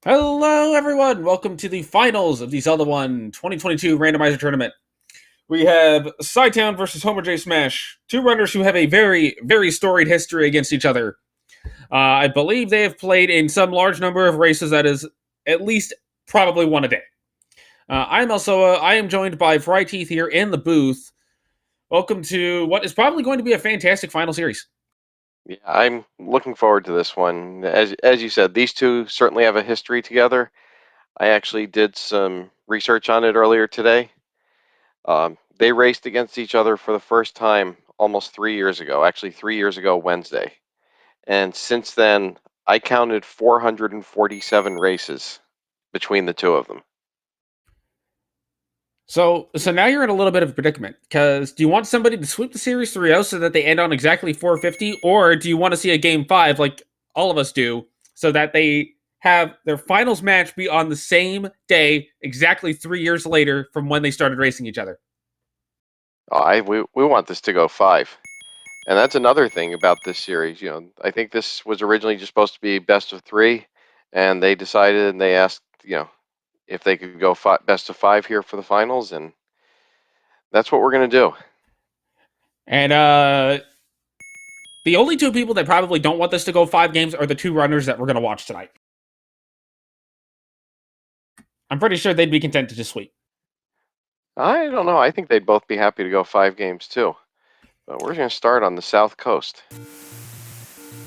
Hello, everyone! Welcome to the finals of the Zelda 1 2022 Randomizer Tournament. We have cytown versus homerjsmash, two runners who have a very, very storied history against each other. I believe they have played in some large number of races that is at least probably one a day. I am joined by Teeth here in the booth. Welcome to what is probably going to be a fantastic final series. Yeah, I'm looking forward to this one. As you said, these two certainly have a history together. I actually did some research on it earlier today. They raced against each other for the first time almost 3 years ago, actually 3 years ago Wednesday. And since then, I counted 447 races between the two of them. So now you're in a little bit of a predicament, because do you want somebody to sweep the series 3-0 so that they end on exactly 450, or do you want to see a game 5 like all of us do, so that they have their finals match be on the same day, exactly 3 years later from when they started racing each other? We want this to go 5. And that's another thing about this series. I think this was originally just supposed to be best of 3, and they decided and they asked, if they could go best of 5 here for the finals, and that's what we're going to do. And the only two people that probably don't want this to go 5 games are the two runners that we're going to watch tonight. I'm pretty sure they'd be content to just sweep. I don't know. I think they'd both be happy to go 5 games too. But we're going to start on the South Coast.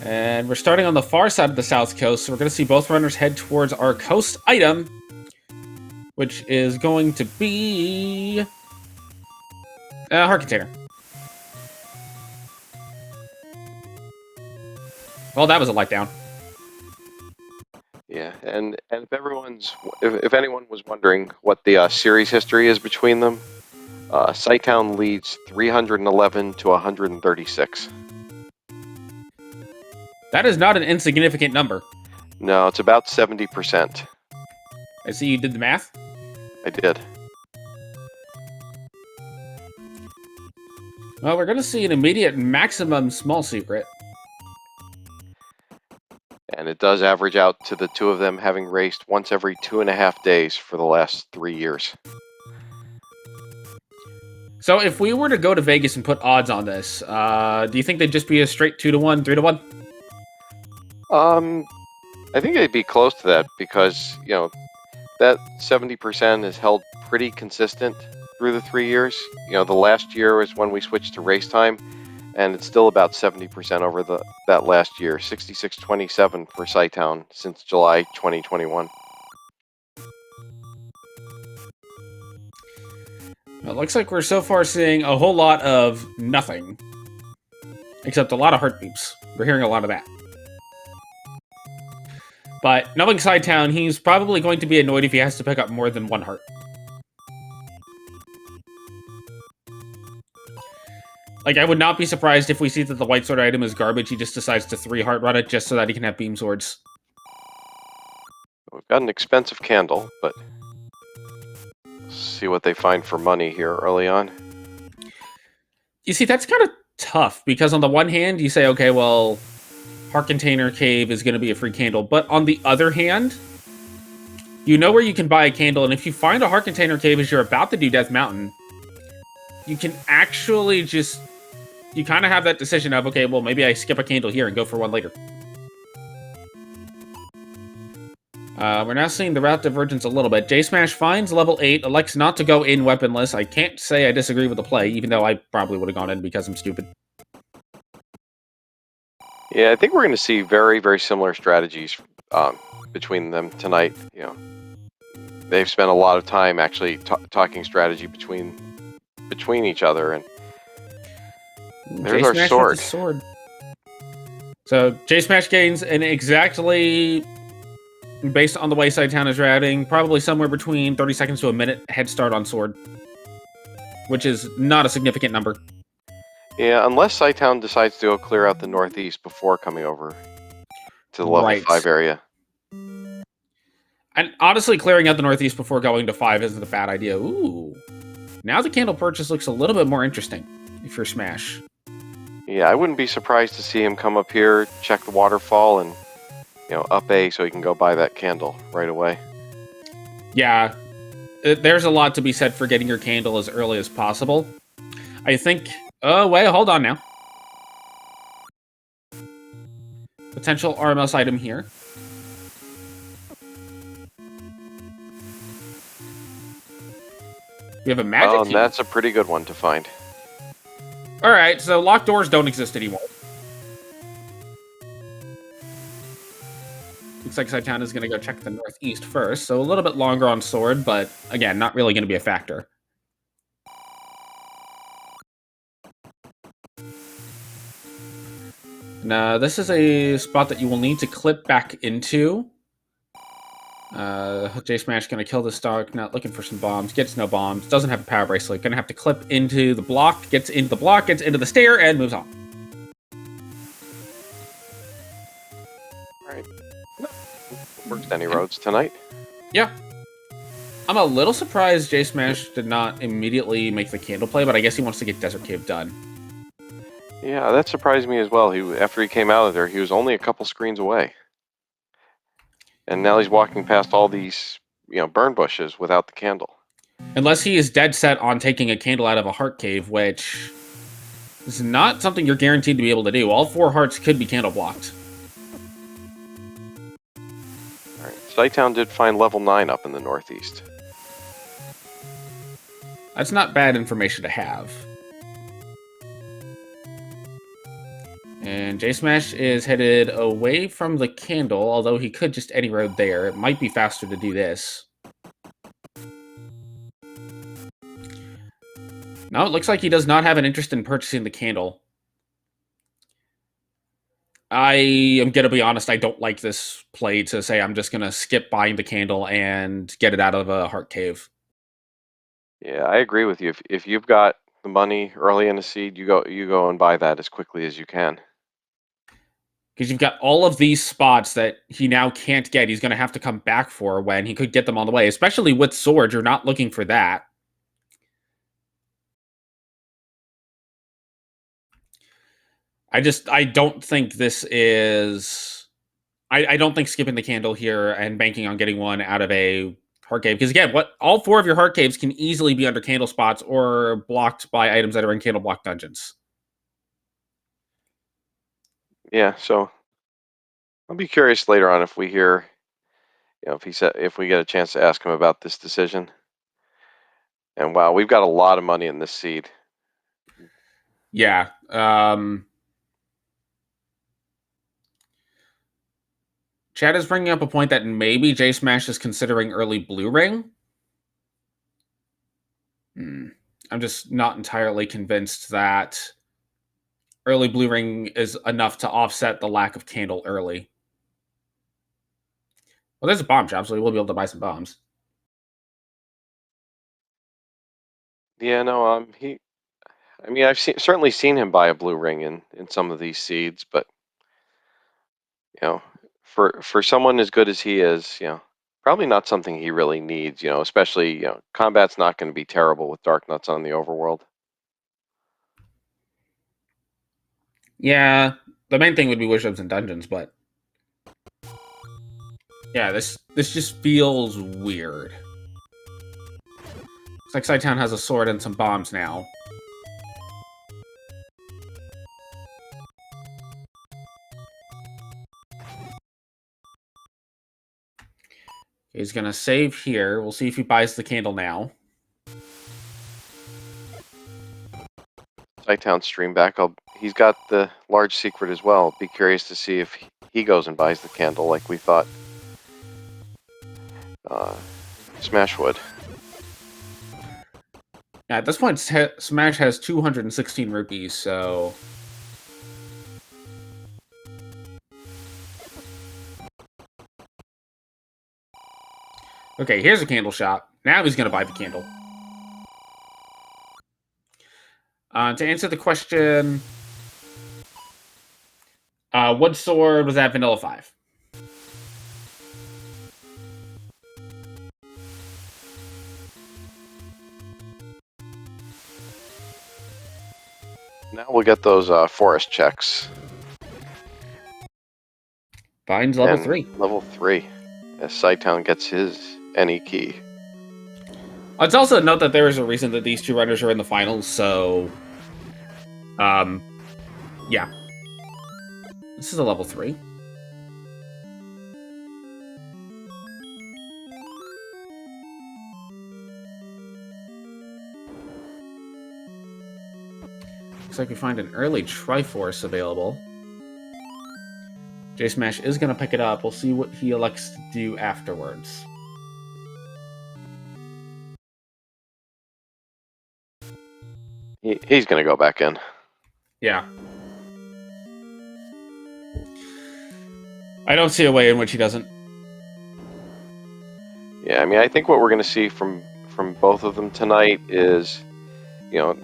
And we're starting on the far side of the South Coast, so we're going to see both runners head towards our coast item, which is going to be a heart container. Well, that was a letdown. Yeah, and if anyone was wondering what the series history is between them, cytown leads 311 to 136. That is not an insignificant number. No, it's about 70%. I see you did the math. I did. Well, we're going to see an immediate maximum small secret. And it does average out to the two of them having raced once every 2.5 days for the last 3 years. So if we were to go to Vegas and put odds on this, do you think they'd just be a straight 2-1, 3-1? I think they'd be close to that because, that 70% is held pretty consistent through the 3 years. The last year was when we switched to race time, and it's still about 70% over that last year, 66-27 for cytown since July 2021. It looks like we're so far seeing a whole lot of nothing, except a lot of heart beeps. We're hearing a lot of that. But knowing cytown, he's probably going to be annoyed if he has to pick up more than one heart. Like, I would not be surprised if we see that the white sword item is garbage. He just decides to 3-heart run it just so that he can have beam swords. We've got an expensive candle, but see what they find for money here early on. You see, that's kind of tough, because on the one hand, you say, okay, well, heart container cave is going to be a free candle, but on the other hand, you know where you can buy a candle, and if you find a heart container cave as you're about to do Death Mountain, you can actually just, you kind of have that decision of, okay, well, maybe I skip a candle here and go for one later. We're now seeing the route divergence a little bit. J-Smash finds level 8, elects not to go in weaponless. I can't say I disagree with the play, even though I probably would have gone in because I'm stupid. Yeah, I think we're going to see very, very similar strategies between them tonight. They've spent a lot of time actually talking strategy between each other, and there's our sword. So J-Smash gains an exactly, based on the way cytown is routing, probably somewhere between 30 seconds to a minute head start on sword, which is not a significant number. Yeah, unless cytown decides to go clear out the northeast before coming over to the level 5 area. And honestly, clearing out the northeast before going to 5 isn't a bad idea. Ooh. Now the candle purchase looks a little bit more interesting if you're Smash. Yeah, I wouldn't be surprised to see him come up here, check the waterfall, and up A so he can go buy that candle right away. Yeah, there's a lot to be said for getting your candle as early as possible. I think... Oh, wait, hold on now. Potential RMS item here. We have a magic key. That's a pretty good one to find. Alright, so locked doors don't exist anymore. Looks like cytown is going to go check the northeast first, so a little bit longer on sword, but again, not really going to be a factor. Now, this is a spot that you will need to clip back into. J-Smash going to kill this dog, not looking for some bombs, gets no bombs, doesn't have a power bracelet, going to have to clip into the block, gets into the block, gets into the stair, and moves on. Alright. Worked any roads tonight? Yeah. I'm a little surprised J-Smash did not immediately make the candle play, but I guess he wants to get Desert Cave done. Yeah, that surprised me as well. After he came out of there, he was only a couple screens away. And now he's walking past all these, burn bushes without the candle. Unless he is dead set on taking a candle out of a heart cave, which is not something you're guaranteed to be able to do. All 4 hearts could be candle blocked. Alright, Cytown did find level 9 up in the northeast. That's not bad information to have. And J-Smash is headed away from the candle, although he could just any road there. It might be faster to do this. No, it looks like he does not have an interest in purchasing the candle. I am going to be honest, I don't like this play to say I'm just going to skip buying the candle and get it out of a heart cave. Yeah, I agree with you. If you've got the money early in the seed, you go and buy that as quickly as you can. Because you've got all of these spots that he now can't get. He's going to have to come back for when he could get them on the way. Especially with swords, you're not looking for that. I don't think this is... I don't think skipping the candle here and banking on getting one out of a heart cave. Because again, all 4 of your heart caves can easily be under candle spots or blocked by items that are in candle block dungeons. Yeah, so I'll be curious later on if we hear, if we get a chance to ask him about this decision. And wow, we've got a lot of money in this seed. Yeah. Chad is bringing up a point that maybe J-Smash is considering early blue ring. I'm just not entirely convinced that early blue ring is enough to offset the lack of candle early. Well, there's a bomb shop, so we will be able to buy some bombs. Yeah, no, I've certainly seen him buy a blue ring in some of these seeds, but for someone as good as he is, probably not something he really needs. Especially combat's not going to be terrible with Dark Nuts on the overworld. Yeah, the main thing would be wish ups and dungeons, but yeah, this just feels weird. Looks like Cytown has a sword and some bombs now. He's gonna save here. We'll see if he buys the candle now. Cytown stream back. He's got the large secret as well. Be curious to see if he goes and buys the candle like we thought Smash would. Yeah, at this point, Smash has 216 rupees, so... Okay, here's a candle shop. Now he's going to buy the candle. To answer the question... what sword was at Vanilla 5? Now we'll get those forest checks. Finds level And 3. level 3. As cytown gets his any key. Let's also note that there is a reason that these two runners are in the finals, so... yeah. This is a level 3. Looks like we find an early Triforce available. JSmash is going to pick it up. We'll see what he elects to do afterwards. He's going to go back in. Yeah. I don't see a way in which he doesn't. Yeah, I mean, I think what we're going to see from both of them tonight is, you know...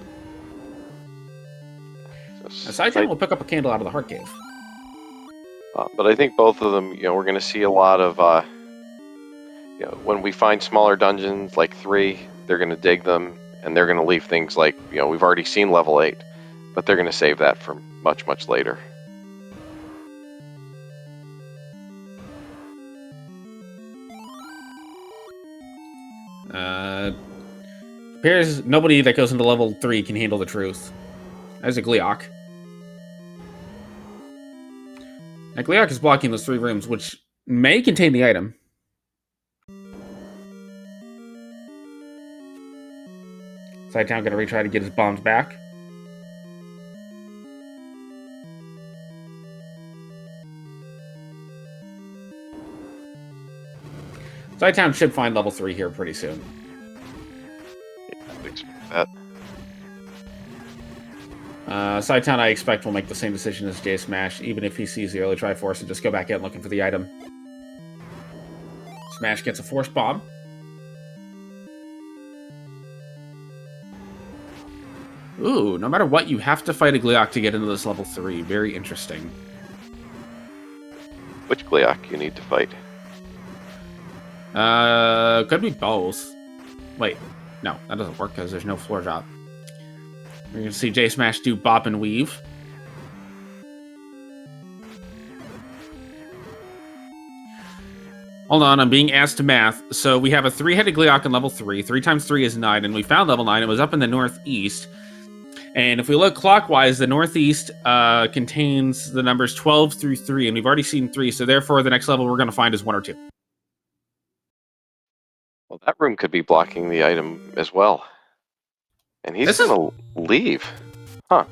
cytown will pick up a candle out of the heart cave. But I think both of them, you know, we're going to see a lot of, you know, when we find smaller dungeons like 3, they're going to dig them, and they're going to leave things like, you know, we've already seen level 8, but they're going to save that for much, much later. Appears nobody that goes into level 3 can handle the truth. There's a Gleeok. Now, Gleeok is blocking those 3 rooms, which may contain the item. cytown gonna retry to get his bombs back. cytown should find level 3 here pretty soon. Yeah, I would expect that. cytown, I expect, will make the same decision as JSmash, even if he sees the early Triforce and just go back in looking for the item. Smash gets a force bomb. Ooh, no matter what, you have to fight a Gleeok to get into this level 3. Very interesting. Which Gleeok you need to fight? Could be both. Wait, no, that doesn't work because there's no floor drop. We're going to see JSmash do bop and weave. Hold on, I'm being asked to math. So we have a 3-headed Gleeok in level 3. 3 times 3 is 9, and we found level 9. It was up in the northeast. And if we look clockwise, the northeast contains the numbers 12 through 3, and we've already seen 3, so therefore the next level we're going to find is 1 or 2. Well, that room could be blocking the item as well. And he's going to leave. Huh.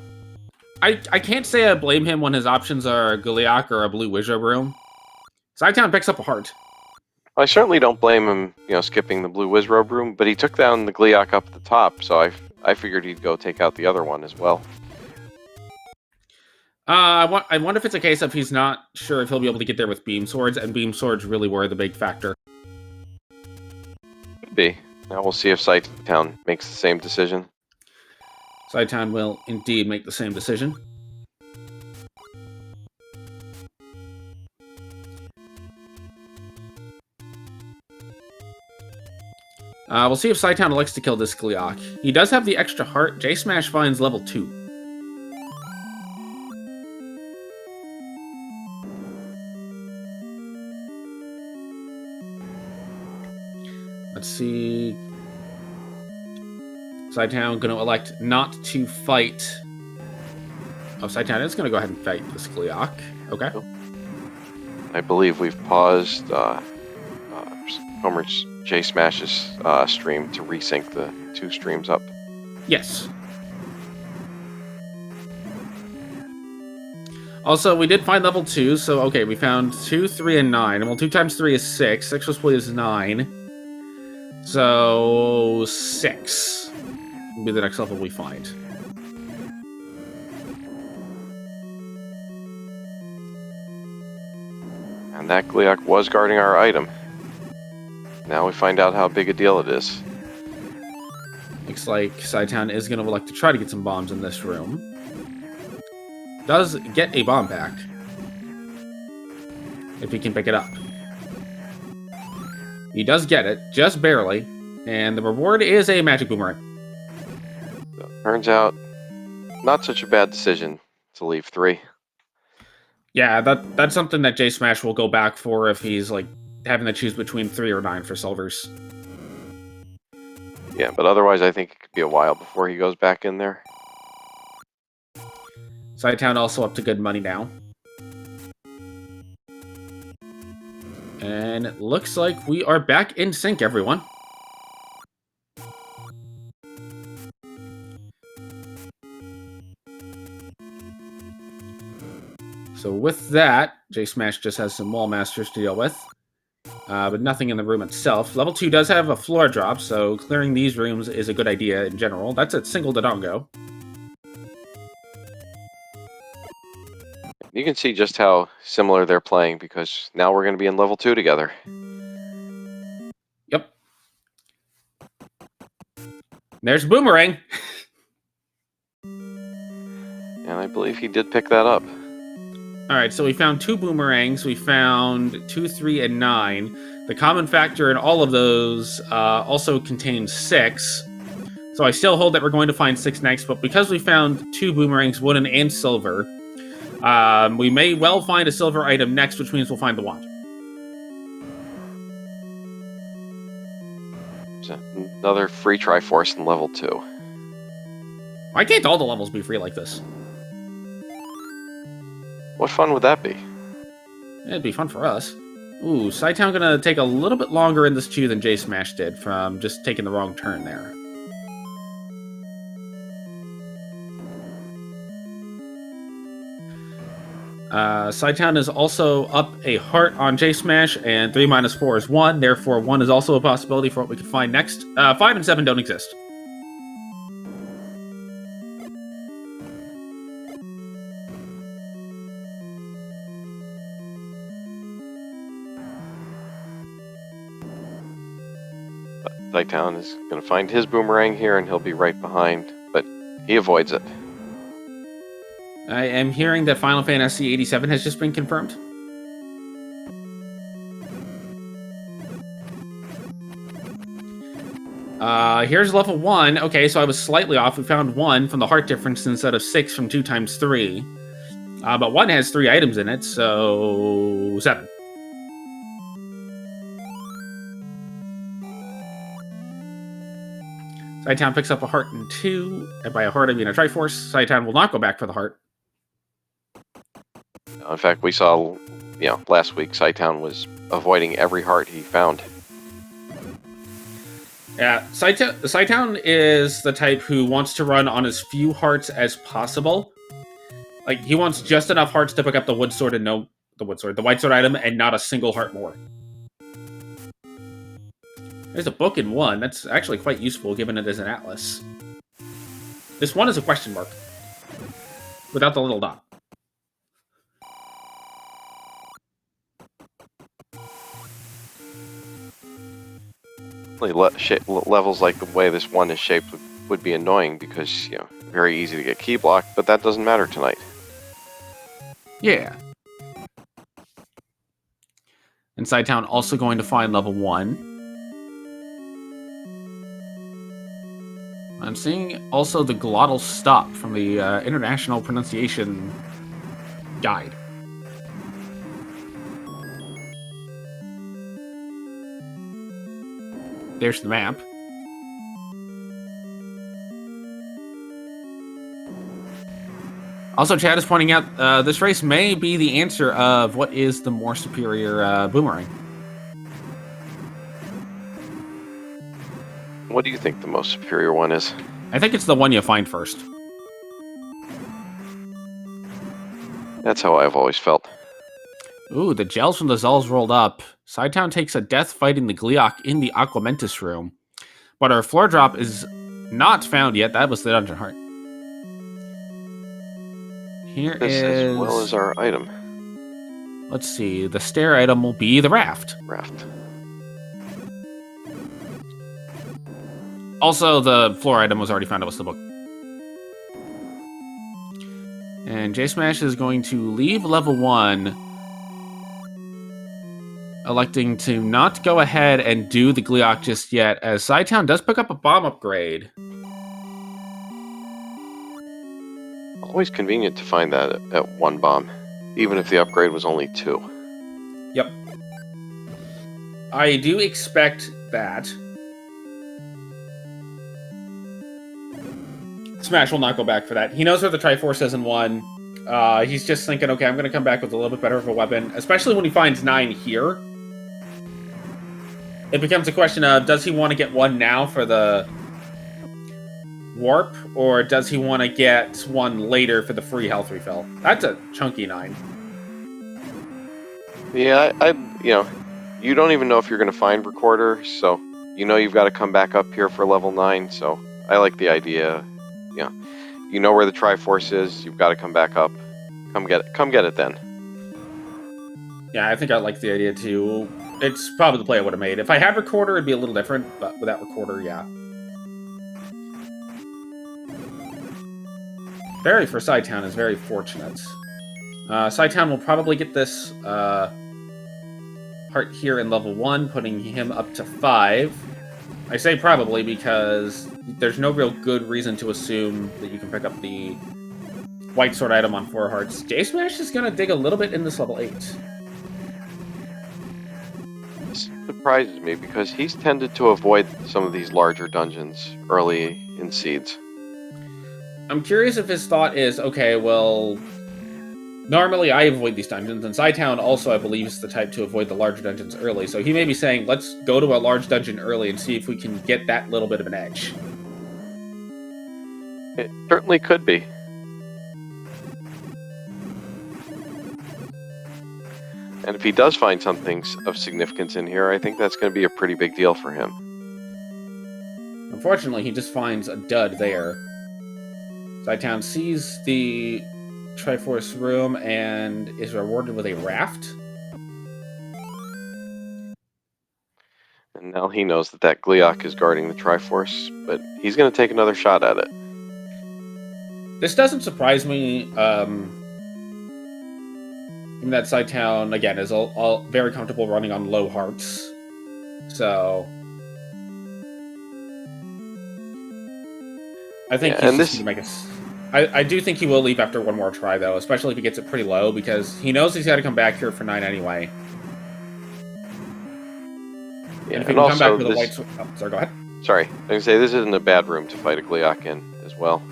I can't say I blame him when his options are a Gleeok or a blue Wizard room. cytown picks up a heart. I certainly don't blame him, you know, skipping the blue Wizrobe room, but he took down the Gleeok up at the top, so I figured he'd go take out the other one as well. I wonder if it's a case of he's not sure if he'll be able to get there with beam swords, and beam swords really were the big factor. Could be. Now we'll see if cytown makes the same decision. cytown will indeed make the same decision. We'll see if cytown elects to kill this Gleeok. He does have the extra heart. JSmash finds level 2. Let's see. cytown going to elect not to fight. Oh, cytown is going to go ahead and fight this Gleeok. Okay. I believe we've paused homerjsmash's stream to resync the 2 streams up. Yes. Also, we did find level 2, so okay, we found 2, 3, and 9. Well, 2 times 3 is 6. 6 plus 4 is 9. So 6 will be the next level we find. And that Gleeok was guarding our item. Now we find out how big a deal it is. Looks like cytown is going to elect to try to get some bombs in this room. Does get a bomb back. If he can pick it up. He does get it, just barely. And the reward is a magic boomerang. So, turns out, not such a bad decision to leave 3. Yeah, that's something that JSmash will go back for if he's like having to choose between 3 or 9 for silvers. Yeah, but otherwise I think it could be a while before he goes back in there. Cytown also up to good money now. And it looks like we are back in sync, everyone. So with that, JSmash just has some wall masters to deal with. But nothing in the room itself. Level 2 does have a floor drop, so clearing these rooms is a good idea in general. That's a single Dodongo. You can see just how similar they're playing because now we're going to be in level 2 together. Yep. There's Boomerang. And I believe he did pick that up. Alright, so we found 2 Boomerangs. We found 2, 3, and 9. The common factor in all of those also contains 6. So I still hold that we're going to find 6 next, but because we found 2 Boomerangs, wooden and silver, we may well find a silver item next, which means we'll find the wand. Another free Triforce in level 2. Why can't all the levels be free like this? What fun would that be? It'd be fun for us. Ooh, Cytown gonna take a little bit longer in this queue than JSmash did from just taking the wrong turn there. Cytown is also up a heart on JSmash, and 3 minus 4 is 1, therefore 1 is also a possibility for what we can find next. 5 and 7 don't exist. Cytown is going to find his boomerang here and he'll be right behind, but he avoids it. I am hearing that Final Fantasy 87 has just been confirmed. Here's level 1. Okay, so I was slightly off. We found 1 from the heart difference instead of 6 from 2 times 3. But 1 has 3 items in it, so 7. Cytown picks up a heart in 2, and by a heart I mean a Triforce. Cytown will not go back for the heart. In fact, we saw, last week Cytown was avoiding every heart he found. Yeah, Cytown is the type who wants to run on as few hearts as possible. Like, he wants just enough hearts to pick up the wood sword and the white sword item, and not a single heart more. There's a book in 1. That's actually quite useful, given it as an atlas. This 1 is a question mark. Without the little dot. Levels like the way this 1 is shaped would be annoying because, very easy to get key blocked, but that doesn't matter tonight. Yeah. And Cytown also going to find level 1. I'm seeing also the glottal stop from the International Pronunciation Guide. There's the map. Also, Chad is pointing out this race may be the answer of what is the more superior boomerang. What do you think the most superior one is? I think it's the one you find first. That's how I've always felt. Ooh, the gels from the Zulls rolled up. Cytown takes a death fighting the Gleeok in the Aquamentus room. But our floor drop is not found yet. That was the dungeon heart. Here this is... as well as our item. Let's see. The stair item will be the raft. Also, the floor item was already found. It was the book. And JSmash is going to leave level 1, electing to not go ahead and do the Gleeok just yet, as Cytown does pick up a bomb upgrade. Always convenient to find that at 1 bomb. even if the upgrade was only 2. Yep. I do expect that Smash will not go back for that. He knows where the Triforce is in 1. He's just thinking, okay, I'm going to come back with a little bit better of a weapon, especially when he finds 9 here. It becomes a question of, does he want to get 1 now for the warp, or does he want to get 1 later for the free health refill? That's a chunky 9. Yeah, you don't even know if you're going to find Recorder, so you've got to come back up here for level 9, so I like the idea. You know where the Triforce is, you've got to come back up. Come get it then. Yeah, I think I like the idea too. It's probably the play I would have made. If I had Recorder, it'd be a little different, but without Recorder, yeah. Barry for Cytown is very fortunate. Cytown will probably get this part here in level 1, putting him up to 5. I say probably because there's no real good reason to assume that you can pick up the White Sword item on 4 hearts. J-Smash is going to dig a little bit in this level 8. This surprises me because he's tended to avoid some of these larger dungeons early in Seeds. I'm curious if his thought is, okay, well, normally I avoid these dungeons, and Cytown also, I believe, is the type to avoid the larger dungeons early. So he may be saying, let's go to a large dungeon early and see if we can get that little bit of an edge. It certainly could be. And if he does find something of significance in here, I think that's going to be a pretty big deal for him. Unfortunately, he just finds a dud there. Cytown sees the Triforce room and is rewarded with a raft. And now he knows that Gleeok is guarding the Triforce, but he's going to take another shot at it. This doesn't surprise me. That Cytown, again, is all very comfortable running on low hearts. So I think he's just going to make us... I do think he will leave after 1 more try, though, especially if he gets it pretty low, because he knows he's got to come back here for 9 anyway. Yeah, and if he can come back with a White Sword... Oh, sorry, go ahead. Sorry, I was going to say, this isn't a bad room to fight a Gleeok in, as well.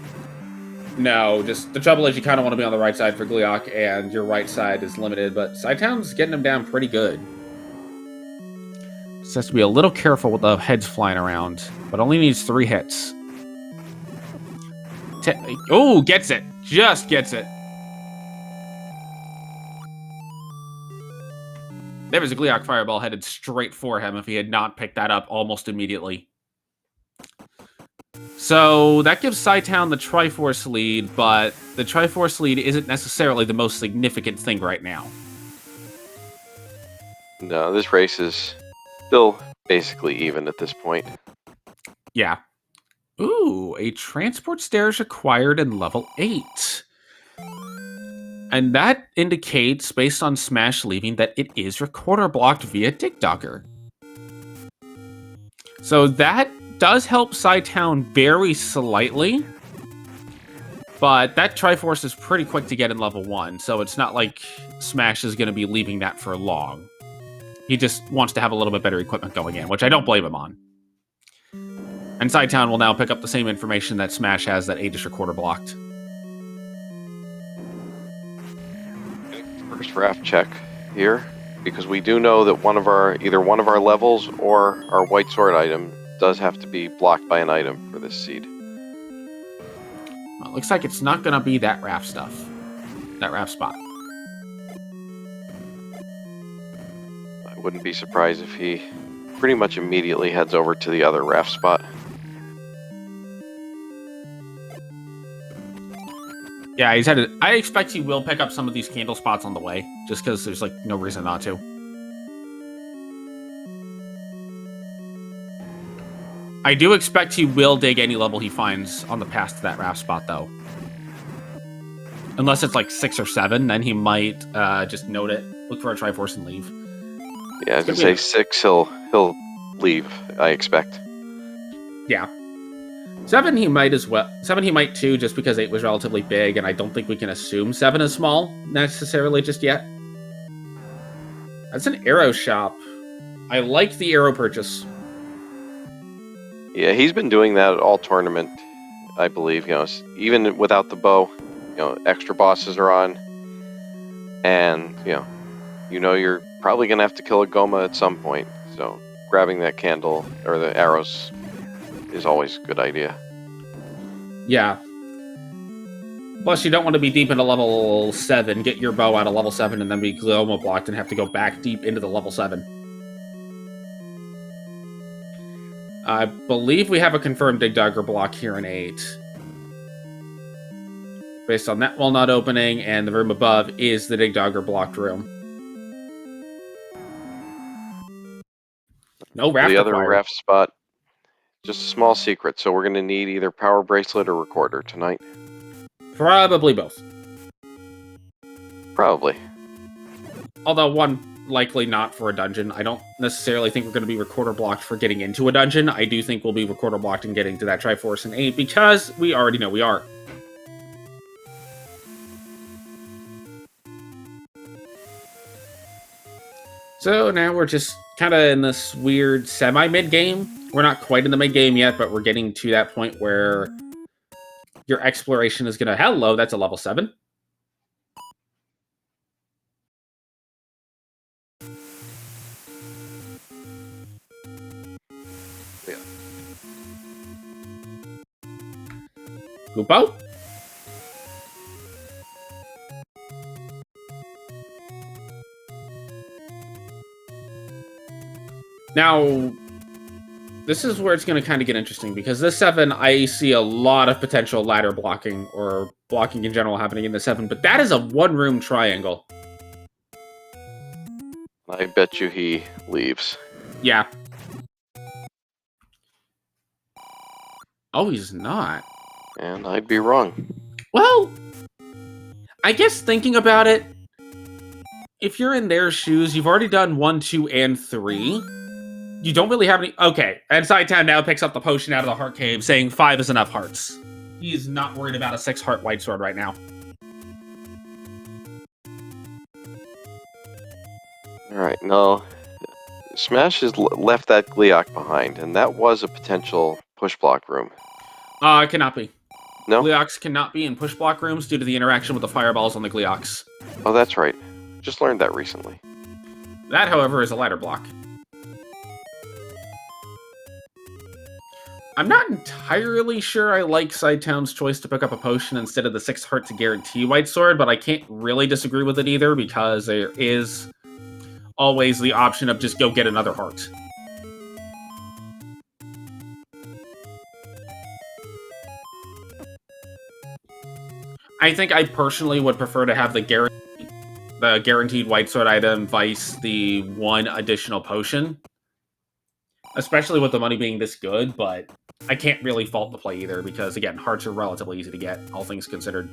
No, just the trouble is you kind of want to be on the right side for Gleeok, and your right side is limited, but Cytown's getting him down pretty good. Just has to be a little careful with the heads flying around, but only needs 3 hits. Oh, gets it. Just gets it. There was a Gleeok Fireball headed straight for him if he had not picked that up almost immediately. So that gives Cytown the Triforce lead, but the Triforce lead isn't necessarily the most significant thing right now. No, this race is still basically even at this point. Yeah. Ooh, a transport stairs acquired in level 8. And that indicates, based on Smash leaving, that it is recorder blocked via TikToker. So that does help Cytown very slightly. But that Triforce is pretty quick to get in level 1, so it's not like Smash is going to be leaving that for long. He just wants to have a little bit better equipment going in, which I don't blame him on. And Cytown will now pick up the same information that Smash has, that 8 is recorder blocked. First raft check here, because we do know that either one of our levels or our White Sword item does have to be blocked by an item for this seed. Well, it looks like it's not going to be that raft stuff. That raft spot. I wouldn't be surprised if he pretty much immediately heads over to the other raft spot. Yeah, he's headed. I expect he will pick up some of these candle spots on the way, just because there's like no reason not to. I do expect he will dig any level he finds on the path to that raft spot, though. Unless it's like 6 or 7, then he might just note it, look for a Triforce, and leave. Yeah, I was gonna say 6. He'll leave. I expect. Yeah. 7 he might as well. 7 he might too, just because 8 was relatively big, and I don't think we can assume 7 is small necessarily just yet. That's an arrow shop. I like the arrow purchase. Yeah, he's been doing that all tournament, I believe. You know, even without the bow, you know, extra bosses are on, and you know you're probably gonna have to kill a Goma at some point. So grabbing that candle or the arrows is always a good idea. Yeah. Plus, you don't want to be deep into level 7, get your bow out of level 7, and then be Goma blocked and have to go back deep into the level 7. I believe we have a confirmed Dig Dagger block here in 8. Based on that wall not opening, and the room above is the Dig Dagger blocked room. No raft The other required. raft spot, just a small secret. So we're going to need either power bracelet or recorder tonight. Probably both. Probably. Although one likely not for a dungeon. I don't necessarily think we're going to be recorder blocked for getting into a dungeon. I do think we'll be recorder blocked in getting to that Triforce in 8 because we already know we are. So now we're just kind of in this weird semi-mid game. We're not quite in the mid game yet, but we're getting to that point where your exploration is going to... Hello, that's a level 7. Yeah. Goopo? Now, this is where it's going to kind of get interesting, because this 7, I see a lot of potential ladder blocking, or blocking in general happening in the 7, but that is a one-room triangle. I bet you he leaves. Yeah. Oh, he's not. And I'd be wrong. Well, I guess thinking about it, if you're in their shoes, you've already done 1, 2, and 3. You don't really have any... Okay, and cytown now picks up the potion out of the heart cave, saying 5 is enough hearts. He is not worried about a 6 heart white sword right now. Alright, no. Smash has left that Gleeok behind, and that was a potential push block room. It cannot be. No? Gleeoks cannot be in push block rooms due to the interaction with the fireballs on the Gleeoks. Oh, that's right. Just learned that recently. That, however, is a ladder block. I'm not entirely sure I like Cytown's choice to pick up a potion instead of the 6 heart to guarantee white sword, but I can't really disagree with it either, because there is always the option of just go get another heart. I think I personally would prefer to have the guaranteed white sword item vice the 1 additional potion. Especially with the money being this good, but I can't really fault the play either, because, again, hearts are relatively easy to get, all things considered.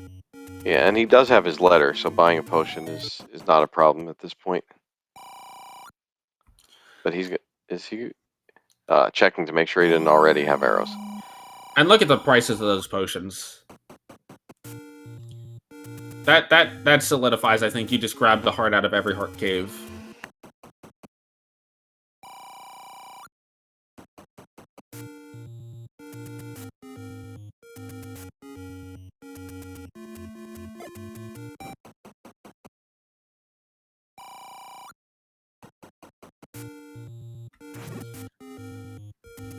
Yeah, and he does have his letter, so buying a potion is not a problem at this point. But is he checking to make sure he didn't already have arrows? And look at the prices of those potions. That solidifies, I think, you just grab the heart out of every heart cave.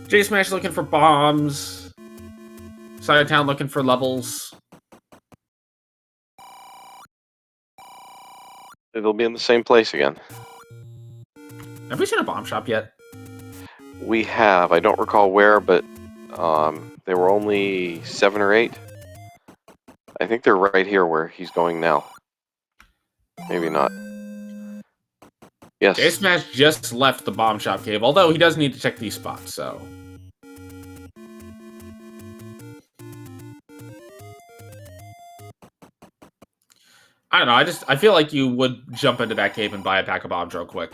J-Smash looking for bombs. Cytown looking for levels. It'll be in the same place again. Have we seen a bomb shop yet? We have. I don't recall where, but there were only 7 or 8. I think they're right here where he's going now. Maybe not. Yes. J-Smash just left the bomb shop cave, although he does need to check these spots, so... I don't know, I feel like you would jump into that cave and buy a pack of bombs real quick.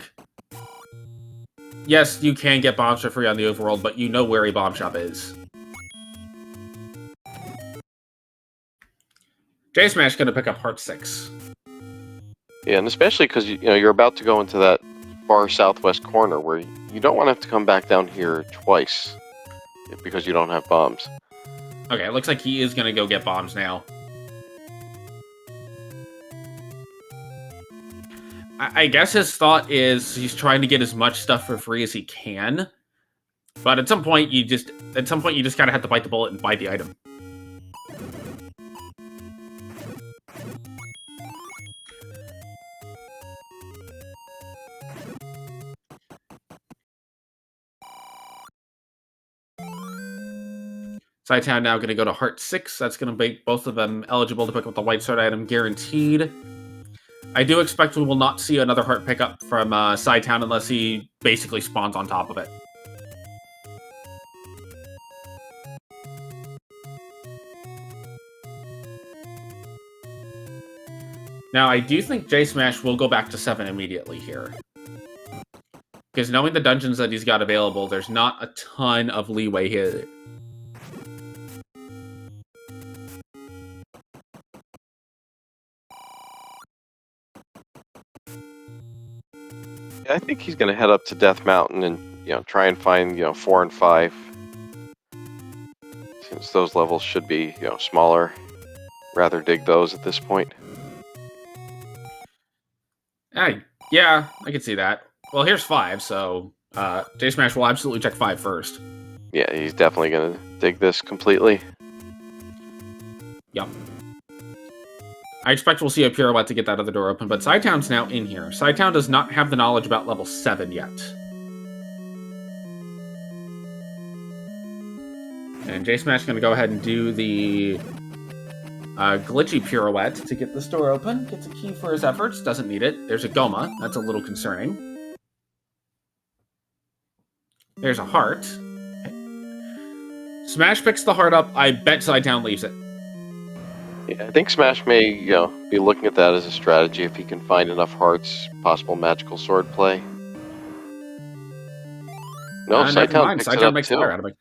Yes, you can get bombs for free on the overworld, but you know where a bomb shop is. J-Smash going to pick up Heart 6. Yeah, and especially because you're about to go into that far southwest corner where you don't want to have to come back down here twice because you don't have bombs. Okay, it looks like he is going to go get bombs now. I guess his thought is he's trying to get as much stuff for free as he can. But at some point you just kind of have to bite the bullet and buy the item. Cytown now going to go to Heart 6. That's going to make both of them eligible to pick up the White Sword item guaranteed. I do expect we will not see another Heart pickup from Cytown unless he basically spawns on top of it. Now, I do think J-Smash will go back to 7 immediately here. Because knowing the dungeons that he's got available, there's not a ton of leeway here. I think he's going to head up to Death Mountain and try and find 4 and 5, since those levels should be smaller. Rather dig those at this point. Yeah, I can see that. Well, here's 5, so J-Smash will absolutely check 5 first. Yeah, he's definitely going to dig this completely. Yep. I expect we'll see a pirouette to get that other door open, but Cytown's now in here. Cytown does not have the knowledge about level 7 yet. And J-Smash is going to go ahead and do the glitchy pirouette to get this door open. Gets a key for his efforts. Doesn't need it. There's a Goma. That's a little concerning. There's a heart. Smash picks the heart up. I bet Cytown leaves it. Yeah, I think Smash may, be looking at that as a strategy if he can find enough hearts, possible magical sword play. No, Cytown picks it up makes too. fire out of it.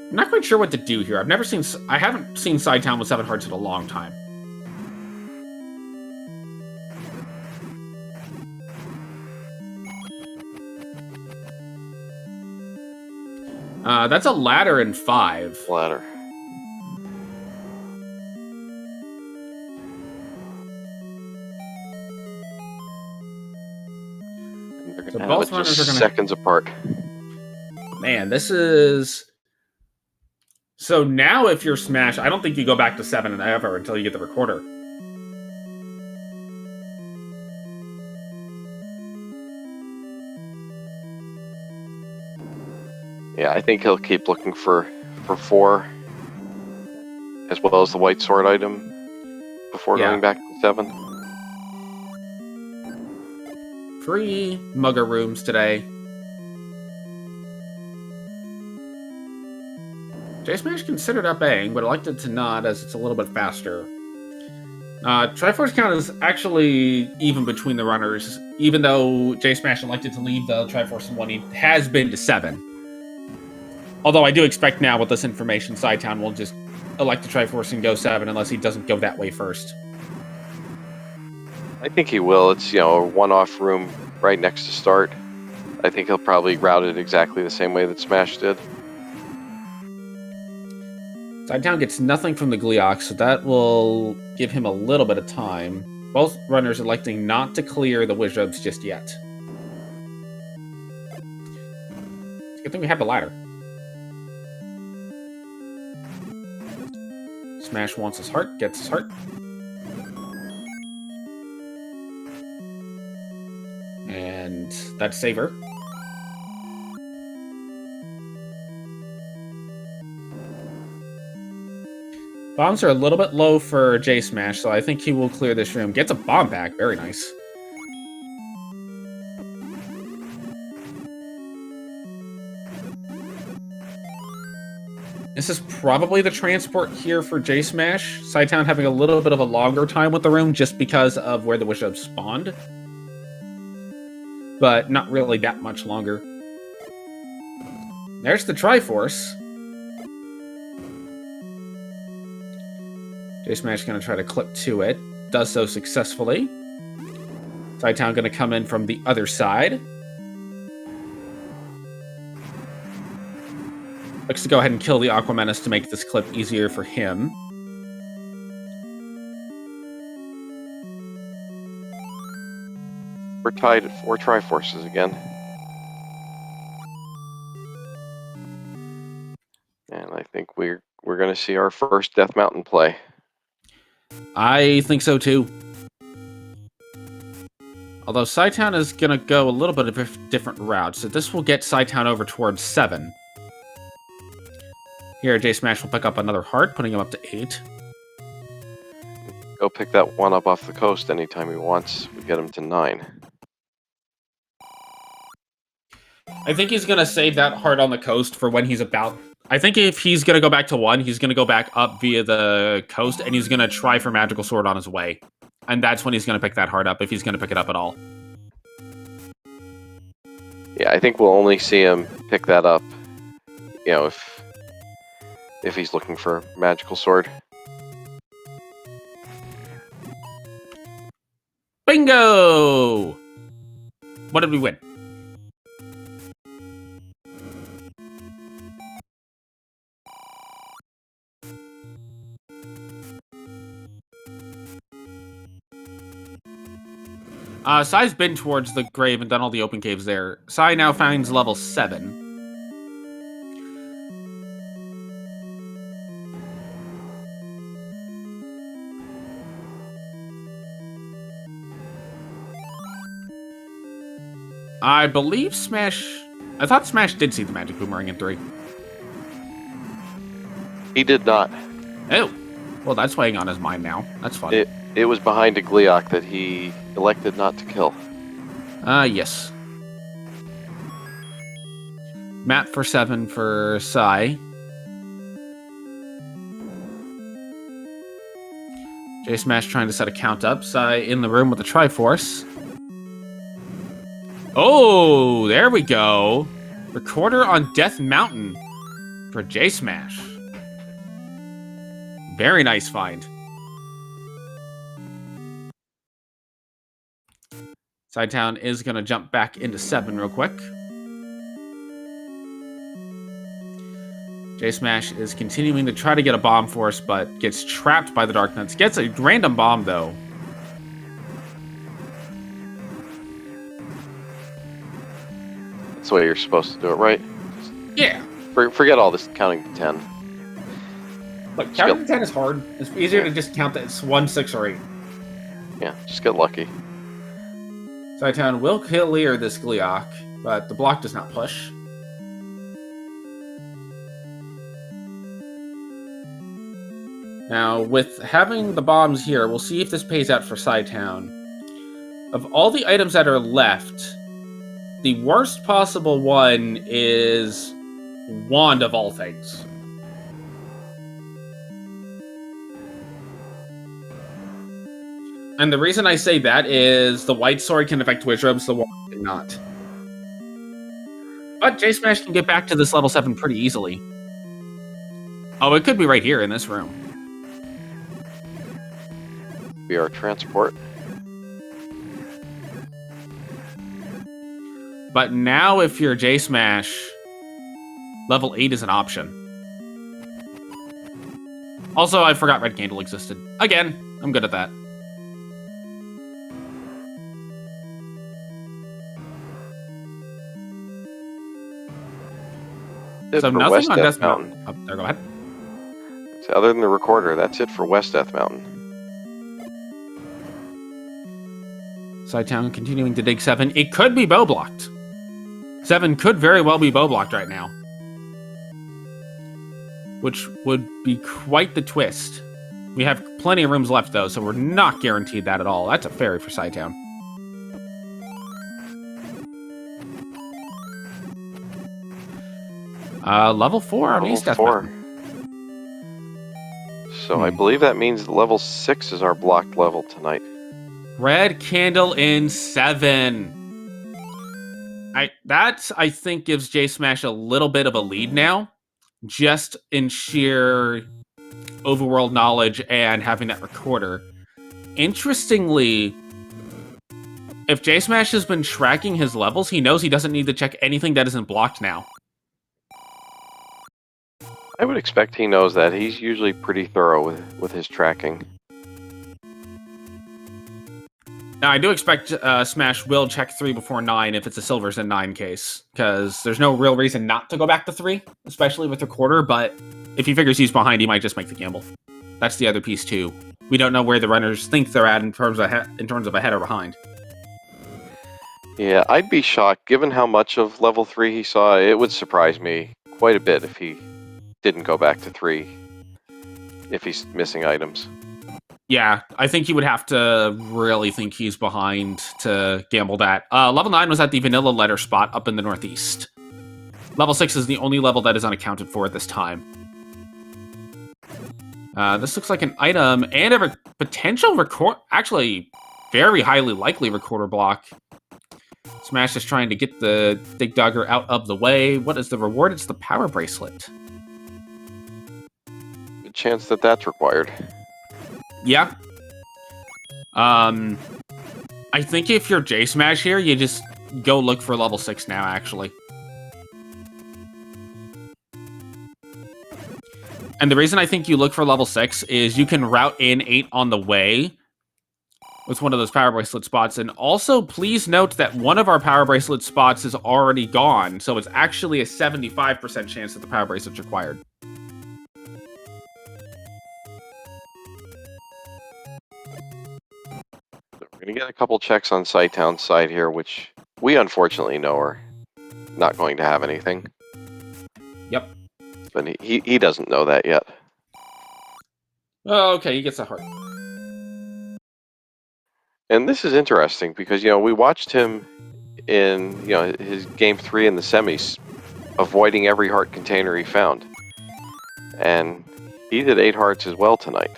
I'm not quite sure what to do here. I haven't seen Cytown with 7 hearts in a long time. That's a ladder in 5. Ladder. So both runners are seconds apart. Man, this is... So now if you're Smash, I don't think you go back to 7 and ever until you get the recorder. Yeah, I think he'll keep looking for 4, as well as the White Sword item, before going back to 7. 3 Mugger rooms today. J-Smash considered up-Aing, but elected to not as it's a little bit faster. Triforce count is actually even between the runners, even though J-Smash elected to leave the Triforce in 1, he has been to 7. Although I do expect now with this information, Cytown will just elect the Triforce and go 7 unless he doesn't go that way first. I think he will. It's, a one-off room right next to start. I think he'll probably route it exactly the same way that Smash did. Cytown gets nothing from the Gleeok, so that will give him a little bit of time. Both runners electing not to clear the Wizards just yet. It's a good thing we have the ladder. Smash wants his heart, gets his heart. And that's Saver. Bombs are a little bit low for J-Smash, so I think he will clear this room. Gets a bomb back, very nice. This is probably the transport here for J-Smash. Cytown having a little bit of a longer time with the room just because of where the Wish-Up spawned. But not really that much longer. There's the Triforce. J-Smash going to try to clip to it. Does so successfully. Cytown going to come in from the other side. Looks to go ahead and kill the Aqua Menace to make this clip easier for him. We're tied at 4 Triforces again. And I think we're going to see our first Death Mountain play. I think so too. Although Cytown is going to go a little bit of a different route, so this will get Cytown over towards 7. Here, J-Smash will pick up another heart, putting him up to 8. Go pick that one up off the coast anytime he wants. We get him to 9. I think he's going to save that heart on the coast for when he's about... I think if he's going to go back to 1, he's going to go back up via the coast, and he's going to try for Magical Sword on his way. And that's when he's going to pick that heart up, if he's going to pick it up at all. Yeah, I think we'll only see him pick that up, you know, if he's looking for Magical Sword. Bingo! What did we win? Sai's been towards the grave and done all the open caves there. Sai now finds level 7. I believe Smash... I thought Smash did see the Magic Boomerang in 3. He did not. Oh. Well, that's weighing on his mind now. That's fun. It was behind a Gleeok that he elected not to kill. Yes. Map for 7 for Sai. J-Smash trying to set a count up. Sai in the room with the Triforce. Oh, there we go. Recorder on Death Mountain for J-Smash. Very nice find. Cytown is going to jump back into 7 real quick. J-Smash is continuing to try to get a bomb force, but gets trapped by the Dark Nuts. Gets a random bomb, though. That's the way you're supposed to do it, right? Yeah. Forget all this counting to 10. Look, counting to 10 is hard. It's easier to just count that it's 1, 6, or 8. Yeah, just get lucky. Cytown will clear this Gleeok, but the block does not push. Now, with having the bombs here, we'll see if this pays out for Cytown. Of all the items that are left, the worst possible one is Wand of all things. And the reason I say that is the white sword can affect Wizrobes, the wand cannot. But J-Smash can get back to this level 7 pretty easily. Oh, it could be right here in this room. Be our transport. But now if you're J-Smash, level 8 is an option. Also, I forgot Red Candle existed. Again, I'm good at that. So nothing West on Death Death Mountain. Oh, there, go ahead. So other than the recorder, that's it for West Death Mountain. Cytown continuing to dig 7. It could be bow blocked. 7 could very well be bow blocked right now. Which would be quite the twist. We have plenty of rooms left, though, so we're not guaranteed that at all. That's a fairy for Cytown. Level 4 on East Death Mountain. So I believe that means level 6 is our blocked level tonight. Red Candle in 7. That, I think, gives J-Smash a little bit of a lead now. Just in sheer overworld knowledge and having that recorder. Interestingly, if JSmash has been tracking his levels, he knows he doesn't need to check anything that isn't blocked now. I would expect he knows that. He's usually pretty thorough with his tracking. Now, I do expect Smash will check 3 before 9 if it's a Silvers and 9 case, because there's no real reason not to go back to 3, especially with recorder, but if he figures he's behind, he might just make the gamble. That's the other piece, too. We don't know where the runners think they're at in terms of ahead or behind. Yeah, I'd be shocked. Given how much of level 3 he saw, it would surprise me quite a bit if he didn't go back to 3, if he's missing items. Yeah, I think he would have to really think he's behind to gamble that. Level 9 was at the vanilla letter spot up in the northeast. Level 6 is the only level that is unaccounted for at this time. This looks like an item and a potential record... Actually, very highly likely recorder block. Smash is trying to get the Dig Dogger out of the way. What is the reward? It's the power bracelet. Good chance that that's required. Yeah. I think if you're J-Smash here, you just go look for level 6 now, actually. And the reason I think you look for level 6 is you can route in 8 on the way with one of those power bracelet spots. And also, please note that one of our power bracelet spots is already gone, so it's actually a 75% chance that the power bracelet's required. We're going to get a couple checks on Cytown's side here, which we unfortunately know are not going to have anything. Yep. But he doesn't know that yet. Oh, okay, he gets a heart. And this is interesting because, we watched him in, his game 3 in the semis, avoiding every heart container he found. And he did 8 hearts as well tonight.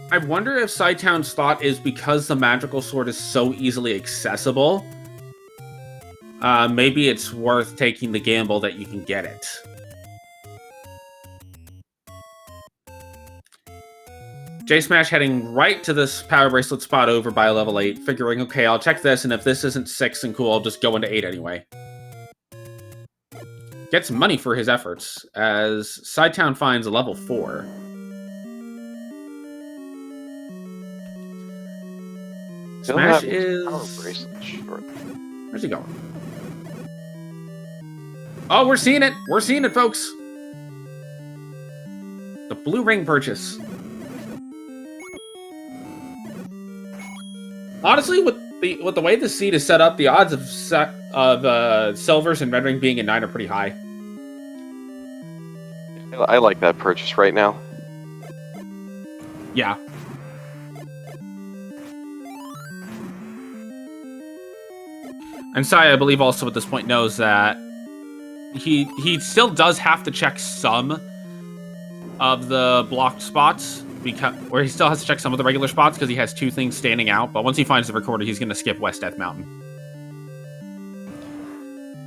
I wonder if Cytown's thought is because the magical sword is so easily accessible, maybe it's worth taking the gamble that you can get it. J-Smash heading right to this power bracelet spot over by level 8, figuring, okay, I'll check this, and if this isn't 6 and cool, I'll just go into 8 anyway. Gets money for his efforts, as Cytown finds a level 4. Smash is... Where's he going? Oh, we're seeing it! We're seeing it, folks! The blue ring purchase. Honestly, with the way the seed is set up, the odds of silvers and red ring being a 9 are pretty high. I like that purchase right now. Yeah. And Sai, I believe, also at this point knows that he still does have to check some of the blocked spots, or he still has to check some of the regular spots because he has 2 things standing out. But once he finds the recorder, he's going to skip West Death Mountain.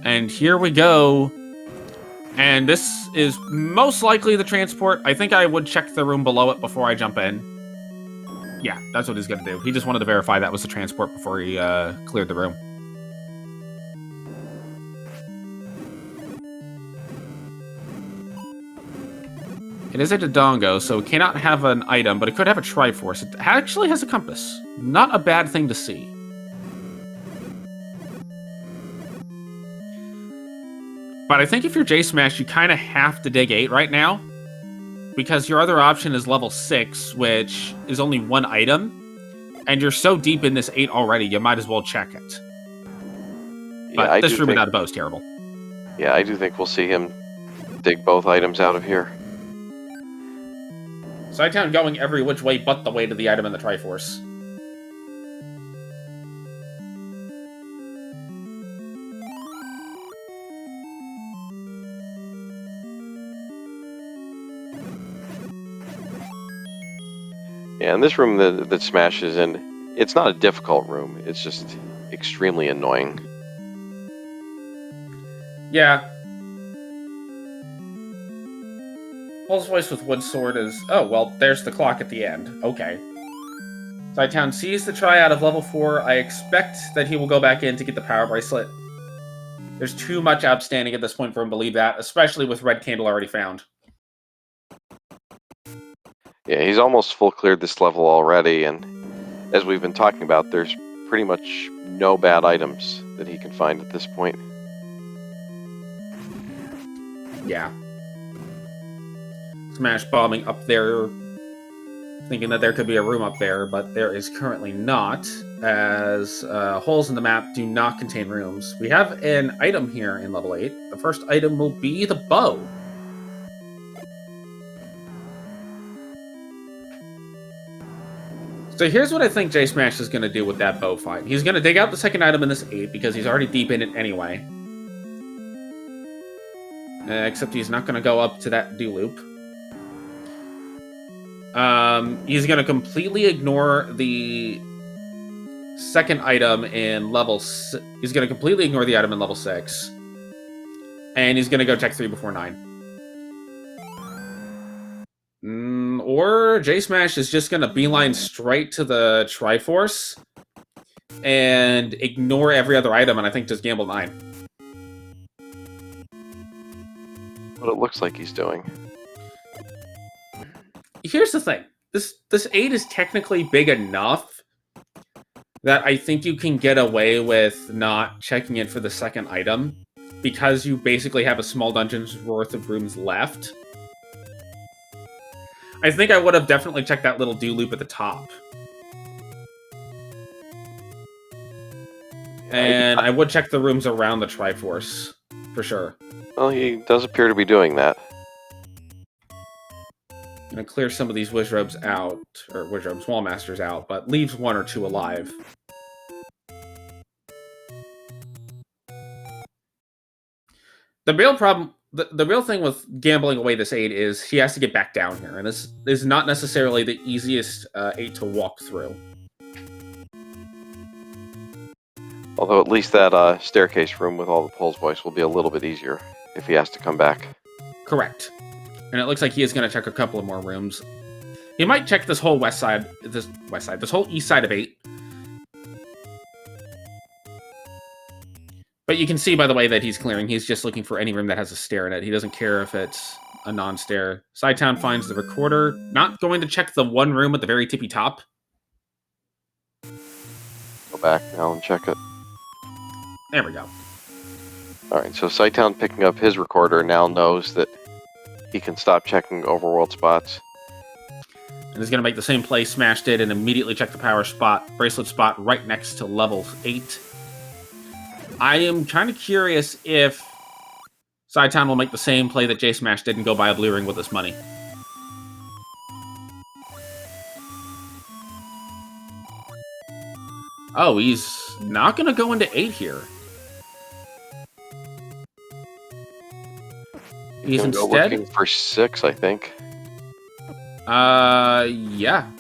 And here we go. And this is most likely the transport. I think I would check the room below it before I jump in. Yeah, that's what he's going to do. He just wanted to verify that was the transport before he cleared the room. It is a Dodongo, so it cannot have an item, but it could have a Triforce. It actually has a compass. Not a bad thing to see. But I think if you're J-Smash, you kind of have to dig 8 right now, because your other option is level 6, which is only 1 item, and you're so deep in this 8 already, you might as well check it. But yeah, this room without a bow is terrible. Yeah, I do think we'll see him dig both items out of here. Cytown going every which way but the way to the item in the Triforce. Yeah, and this room that Smash is in, it's not a difficult room. It's just extremely annoying. Yeah. Pulse Voice with Wood Sword is... Oh, well, there's the clock at the end. Okay. Cytown sees the tryout of level 4. I expect that he will go back in to get the power bracelet. There's too much outstanding at this point for him to believe that, especially with Red Candle already found. Yeah, he's almost full cleared this level already, and as we've been talking about, there's pretty much no bad items that he can find at this point. Yeah. Smash bombing up there, thinking that there could be a room up there, but there is currently not, as holes in the map do not contain rooms. We have an item here in level 8. The first item will be the bow. So here's what I think J-Smash is going to do with that bow fight. He's going to dig out the second item in this 8, because he's already deep in it anyway. Except he's not going to go up to that do loop. He's going to completely ignore the second item in level... He's going to completely ignore the item in level 6. And he's going to go check 3 before 9. Or J-Smash is just going to beeline straight to the Triforce and ignore every other item, and I think just gamble 9. What it looks like he's doing. Here's the thing. This 8 is technically big enough that I think you can get away with not checking it for the second item, because you basically have a small dungeon's worth of rooms left. I think I would have definitely checked that little do loop at the top. And I would check the rooms around the Triforce, for sure. Well, he does appear to be doing that. I'm going to clear some of these Wizrobes out, or Wizrobes, Wallmasters out, but leaves 1 or 2 alive. The real problem... The real thing with gambling away this 8 is he has to get back down here, and this is not necessarily the easiest 8 to walk through. Although at least that staircase room with all the Pulse Voice will be a little bit easier if he has to come back. Correct. And it looks like he is going to check a couple of more rooms. He might check this whole this whole east side of 8. But you can see by the way that he's clearing, he's just looking for any room that has a stair in it. He doesn't care if it's a non-stair. Cytown finds the recorder. Not going to check the one room at the very tippy top. Go back now and check it. There we go. Alright, so Cytown picking up his recorder now knows that he can stop checking overworld spots. And he's going to make the same play Smash did and immediately check the power spot, bracelet spot right next to level 8. I am kind of curious if Cytown will make the same play that J-Smash did and go buy a blue ring with his money. Oh, he's not going to go into 8 here. He's instead looking for 6, I think. Yeah.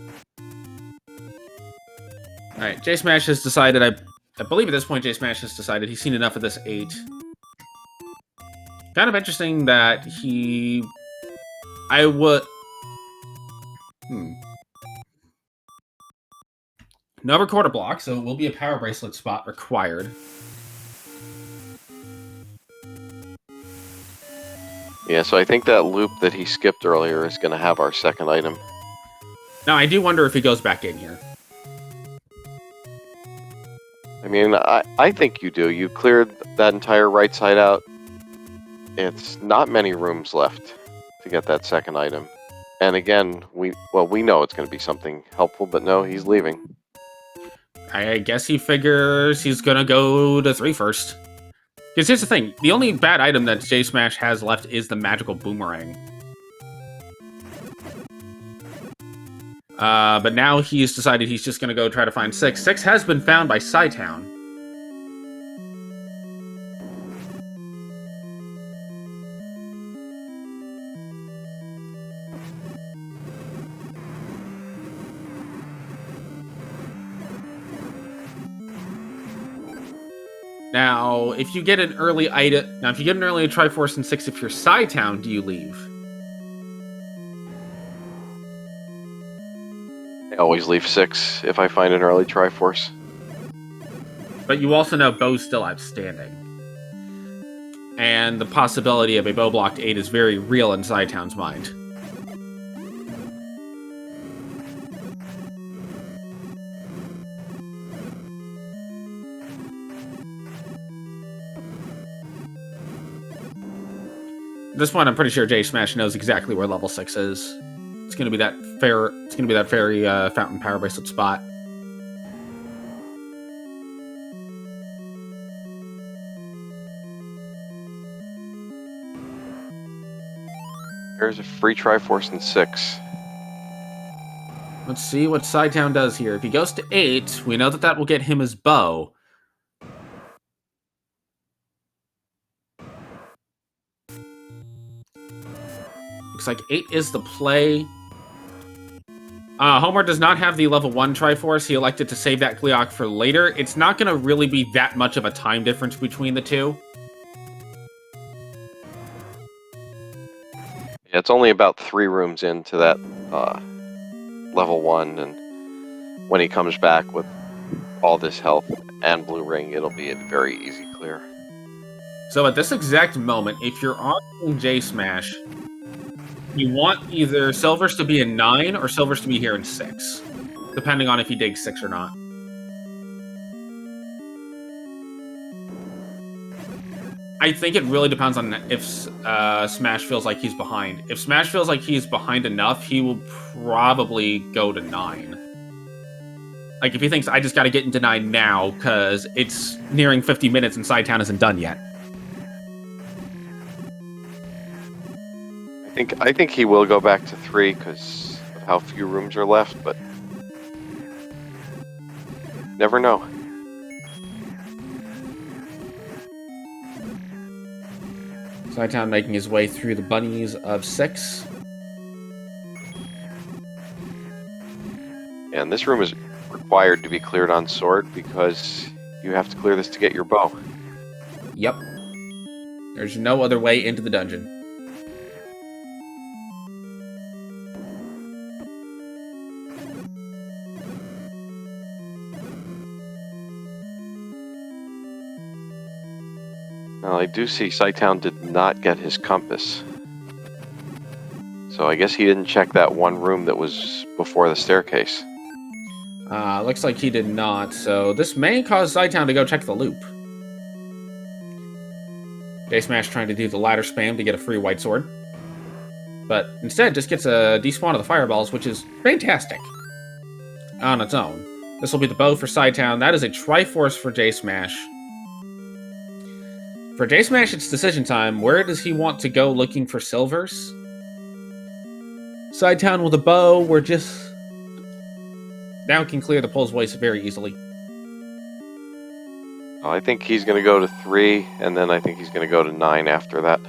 Alright, J-Smash has decided, I believe at this point J-Smash has decided he's seen enough of this 8. Kind of interesting that I would... No recorder block, so it will be a power bracelet spot required. Yeah, so I think that loop that he skipped earlier is going to have our second item. Now, I do wonder if he goes back in here. I mean, I think you do. You cleared that entire right side out. It's not many rooms left to get that second item. And again, we know it's going to be something helpful, but no, he's leaving. I guess he figures he's going to go to 3 first. Because here's the thing, the only bad item that J-Smash has left is the magical boomerang. But now he's decided he's just going to go try to find 6. 6 has been found by Cytown. Now, if you get an early item... Now, if you get an early Triforce in 6, if you're Cytown, do you leave? always leave 6 if I find an early Triforce. But you also know Bo's still outstanding. And the possibility of a Bo blocked 8 is very real in Cytown's mind. At this point, I'm pretty sure JSmash knows exactly where level 6 is. It's gonna be that fairy fountain power bracelet spot. There's a free Triforce in 6. Let's see what Cytown does here. If he goes to 8, we know that that will get him his Bo. Looks like 8 is the play. Homer does not have the level 1 Triforce. He elected to save that Gleeok for later. It's not going to really be that much of a time difference between the two. Yeah, it's only about 3 rooms into that level 1, and when he comes back with all this health and blue ring, it'll be a very easy clear. So at this exact moment, if you're on JSmash, you want either Silvers to be in 9 or Silvers to be here in 6, depending on if he digs 6 or not. I think it really depends on if Smash feels like he's behind. If Smash feels like he's behind enough, he will probably go to 9. Like, if he thinks, I just gotta get into 9 now, because it's nearing 50 minutes and Cytown isn't done yet. I think he will go back to 3 because of how few rooms are left, but never know. Cytown making his way through the bunnies of 6. And this room is required to be cleared on sword because you have to clear this to get your bow. Yep. There's no other way into the dungeon. Now, I do see Cytown did not get his compass. So I guess he didn't check that one room that was before the staircase. Looks like he did not, so this may cause Cytown to go check the loop. JSmash trying to do the ladder spam to get a free white sword. But instead just gets a despawn of the fireballs, which is fantastic on its own. This will be the bow for Cytown. That is a Triforce for JSmash. For JSmash, it's decision time. Where does he want to go looking for silvers? Cytown with a bow, we're just... now can clear the Pole's Voice very easily. I think he's going to go to 3, and then I think he's going to go to 9 after that.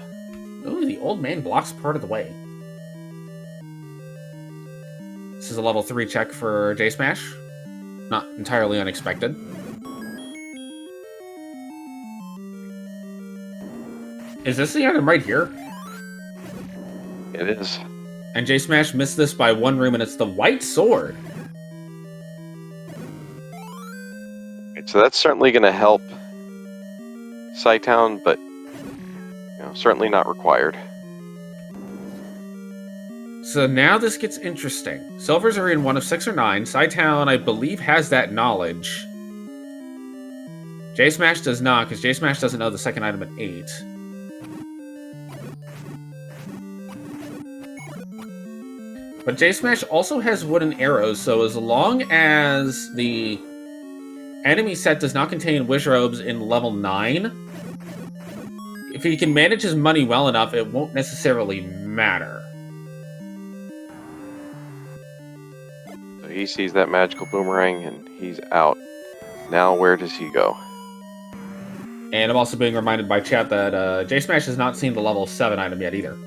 Ooh, the old man blocks part of the way. This is a level 3 check for JSmash. Not entirely unexpected. Is this the item right here? It is. And JSmash missed this by 1 room, and it's the white sword. So that's certainly going to help Cytown, but certainly not required. So now this gets interesting. Silvers are in 1 of 6 or 9. Cytown, I believe, has that knowledge. JSmash does not, because JSmash doesn't know the second item at 8. But JSmash also has wooden arrows, so as long as the enemy set does not contain wish robes in level 9, if he can manage his money well enough, it won't necessarily matter. So he sees that magical boomerang and he's out. Now where does he go? And I'm also being reminded by chat that JSmash has not seen the level 7 item yet either.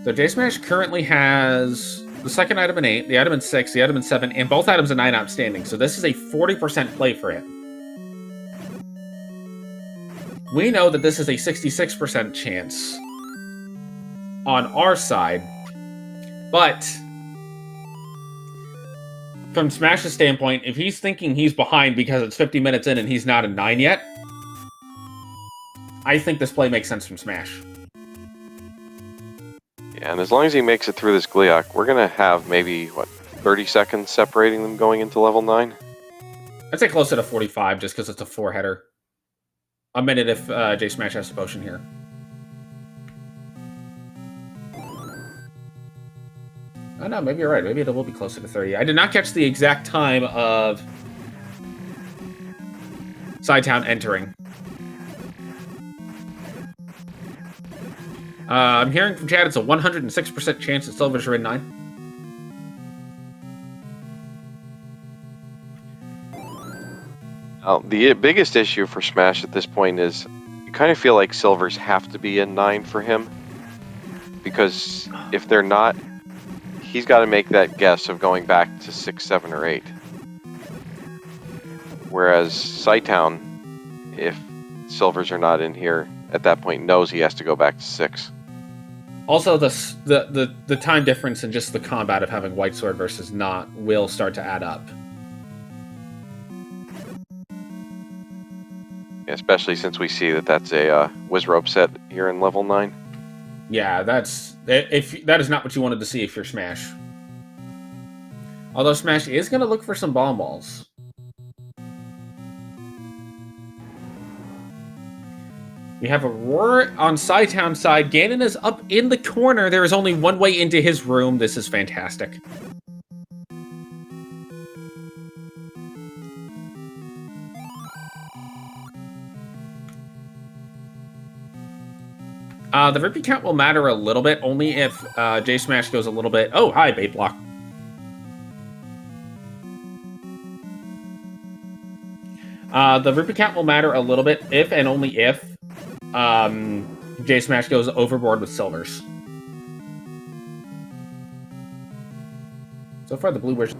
So JSmash currently has the second item in 8, the item in 6, the item in 7, and both items in 9 outstanding. So this is a 40% play for him. We know that this is a 66% chance on our side, but from Smash's standpoint, if he's thinking he's behind because it's 50 minutes in and he's not a 9 yet, I think this play makes sense from Smash. Yeah, and as long as he makes it through this Gliok, we're going to have maybe, what, 30 seconds separating them going into level 9? I'd say closer to 45 just because it's a 4-header. A minute if J Smash has a potion here. Oh no, maybe you're right. Maybe it will be closer to 30. I did not catch the exact time of cytown entering. I'm hearing from chat it's a 106% chance that Silvers are in 9. The biggest issue for Smash at this point is you kind of feel like Silvers have to be in 9 for him, because if they're not, he's got to make that guess of going back to 6, 7, or 8. Whereas cytown, if Silvers are not in here, at that point knows he has to go back to 6. Also, the time difference and just the combat of having White Sword versus not will start to add up. Especially since we see that that's a Wizrobe set here in level 9. Yeah, that is not what you wanted to see if you're Smash. Although Smash is going to look for some bomb balls. We have a Roar on cytown side. Ganon is up in the corner. There is only one way into his room. This is fantastic. The Ripy count will matter a little bit, only if J Smash goes a little bit... Oh, hi, bait block. The Ripy count will matter a little bit if and only if J Smash goes overboard with Silvers. So far, the blue wishes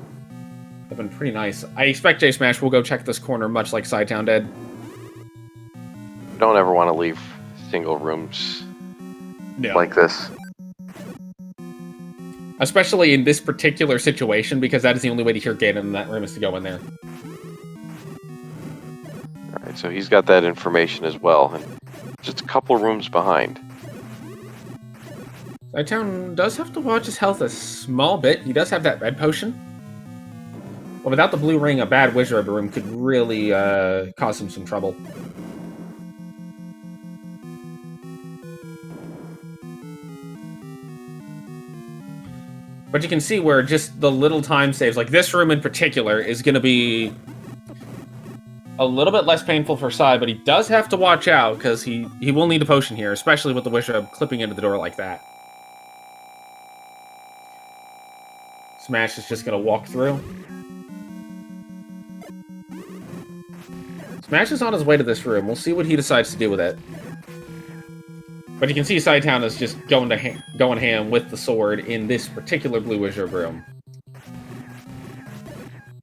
have been pretty nice. I expect J Smash will go check this corner, much like cytown did. Don't ever want to leave single rooms like this. Especially in this particular situation, because that is the only way to hear Ganon in that room is to go in there. Alright, so he's got that information as well, and just a couple rooms behind. cytown does have to watch his health a small bit. He does have that red potion. Well, without the blue ring, a bad Wizard room could really cause him some trouble. But you can see where just the little time saves, like this room in particular, is going to be a little bit less painful for Sai, but he does have to watch out, because he will need a potion here, especially with the Wizard clipping into the door like that. Smash is just going to walk through. Smash is on his way to this room. We'll see what he decides to do with it. But you can see cytown is just going ham with the sword in this particular blue Wizard room.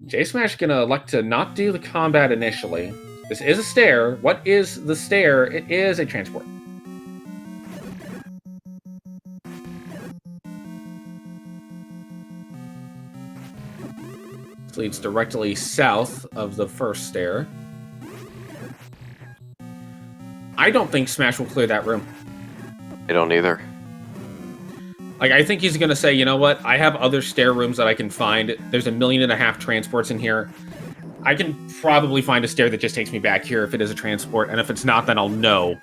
J Smash gonna elect to not do the combat initially. This is a stair. What is the stair? It is a transport. This leads directly south of the first stair. I don't think Smash will clear that room. I don't either. Like, I think he's going to say, you know what? I have other stair rooms that I can find. There's 1.5 million transports in here. I can probably find a stair that just takes me back here if it is a transport, and if it's not, then I'll know.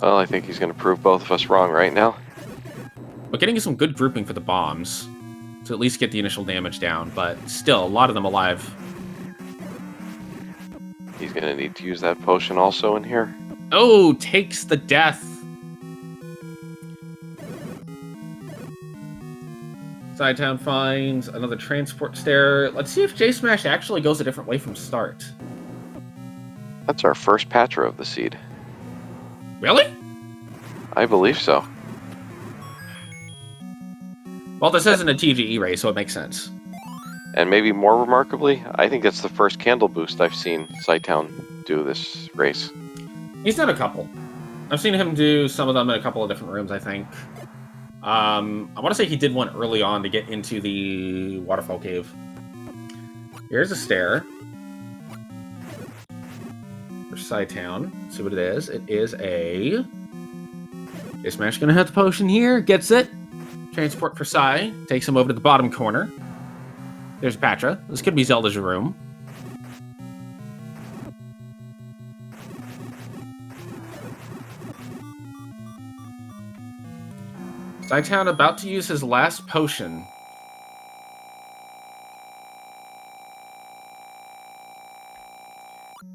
Well, I think he's going to prove both of us wrong right now. But getting some good grouping for the bombs to at least get the initial damage down, but still, a lot of them alive. He's going to need to use that potion also in here. Oh, takes the death. cytown finds another transport stair. Let's see if J Smash actually goes a different way from start. That's our first patcher of the seed. Really? I believe so. Well, this isn't a TGE race, so it makes sense. And maybe more remarkably, I think it's the first candle boost I've seen cytown do this race. He's done a couple. I've seen him do some of them in a couple of different rooms, I think. I want to say he did one early on to get into the waterfall cave. Here's a stair. For cytown. See what it is. It is a... Smash gonna have the potion here. Gets it. Transport for Psy. Takes him over to the bottom corner. There's Patra. This could be Zelda's room. cytown about to use his last potion.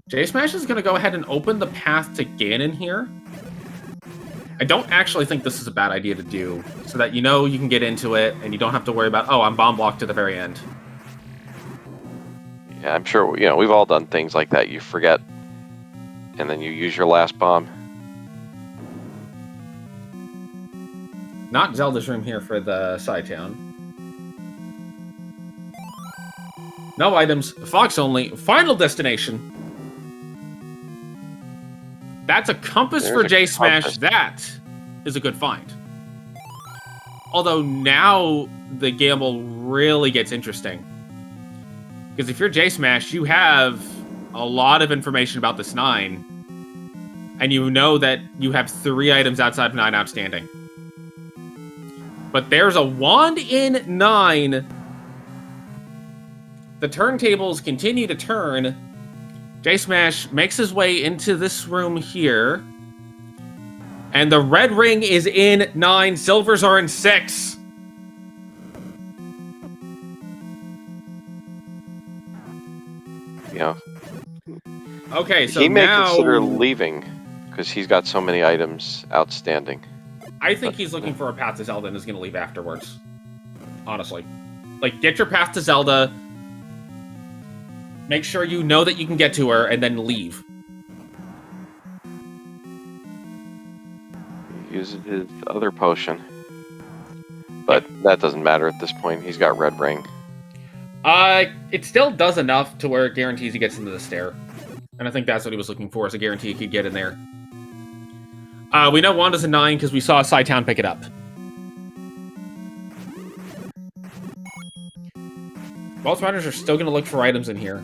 J-Smash is going to go ahead and open the path to Ganon here. I don't actually think this is a bad idea to do, so that you know you can get into it, and you don't have to worry about, oh, I'm bomb blocked to the very end. Yeah, I'm sure, you know, we've all done things like that. You forget, and then you use your last bomb. Not Zelda's room here for the cytown. No items. Fox only. Final destination. That's a compass There's for a J-Smash. compass. That is a good find. Although now the gamble really gets interesting. Because if you're J-Smash, you have a lot of information about this 9. And you know that you have 3 items outside of 9 outstanding. But there's a wand in 9. The turntables continue to turn. J-Smash makes his way into this room here. And the red ring is in 9. Silvers are in 6. You know, Okay, so he may now... consider leaving because he's got so many items outstanding. I think he's looking for a path to Zelda and is going to leave afterwards. Honestly. Like, get your path to Zelda. Make sure you know that you can get to her, and then leave. He uses his other potion. But that doesn't matter at this point. He's got red ring. It still does enough to where it guarantees he gets into the stair. And I think that's what he was looking for, is a guarantee he could get in there. We know Wanda's a 9 because we saw cytown pick it up. Both runners are still going to look for items in here.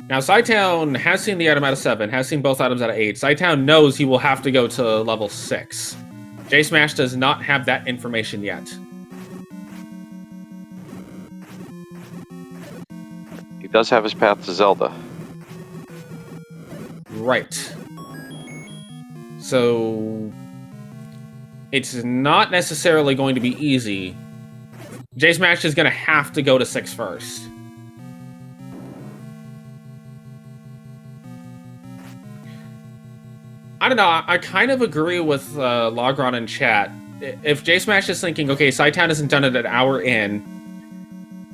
Now, cytown has seen the item out of 7, has seen both items out of 8. cytown knows he will have to go to level 6. J-Smash does not have that information yet. He does have his path to Zelda. Right. So, it's not necessarily going to be easy. J-Smash is going to have to go to 6 first. I don't know, I kind of agree with Logron in chat. If J-Smash is thinking, okay, cytown isn't done it an hour in,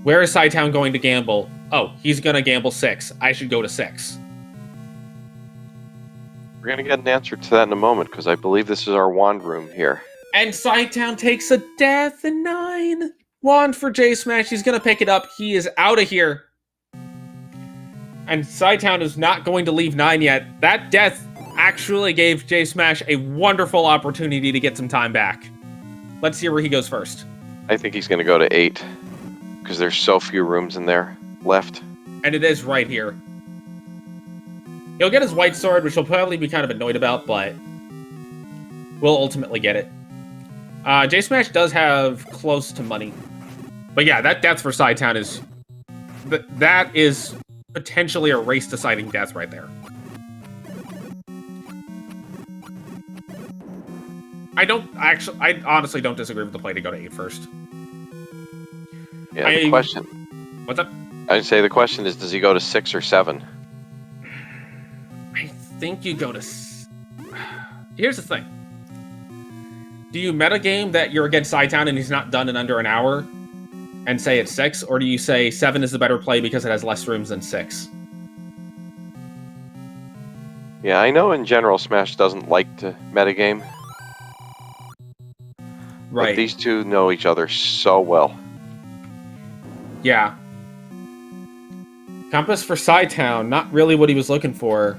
where is cytown going to gamble? Oh, he's going to gamble 6. I should go to 6. We're going to get an answer to that in a moment, because I believe this is our wand room here. And cytown takes a death in 9. Wand for J-Smash, he's going to pick it up. He is out of here. And cytown is not going to leave 9 yet. That death actually gave J-Smash a wonderful opportunity to get some time back. Let's see where he goes first. I think he's going to go to 8, because there's so few rooms in there left. And it is right here. He'll get his white sword, which he'll probably be kind of annoyed about, but we'll ultimately get it. J-Smash does have close to money. But yeah, that death for cytown is... That is potentially a race-deciding death right there. I honestly don't disagree with the play to go to 8 first. Yeah, the question... What's up? I'd say the question is, does he go to 6 or 7? I think you go to... Here's the thing. Do you metagame that you're against cytown and he's not done in under an hour and say it's 6? Or do you say 7 is the better play because it has less rooms than 6? Yeah, I know in general Smash doesn't like to metagame. Right. But these two know each other so well. Yeah. Compass for cytown, not really what he was looking for.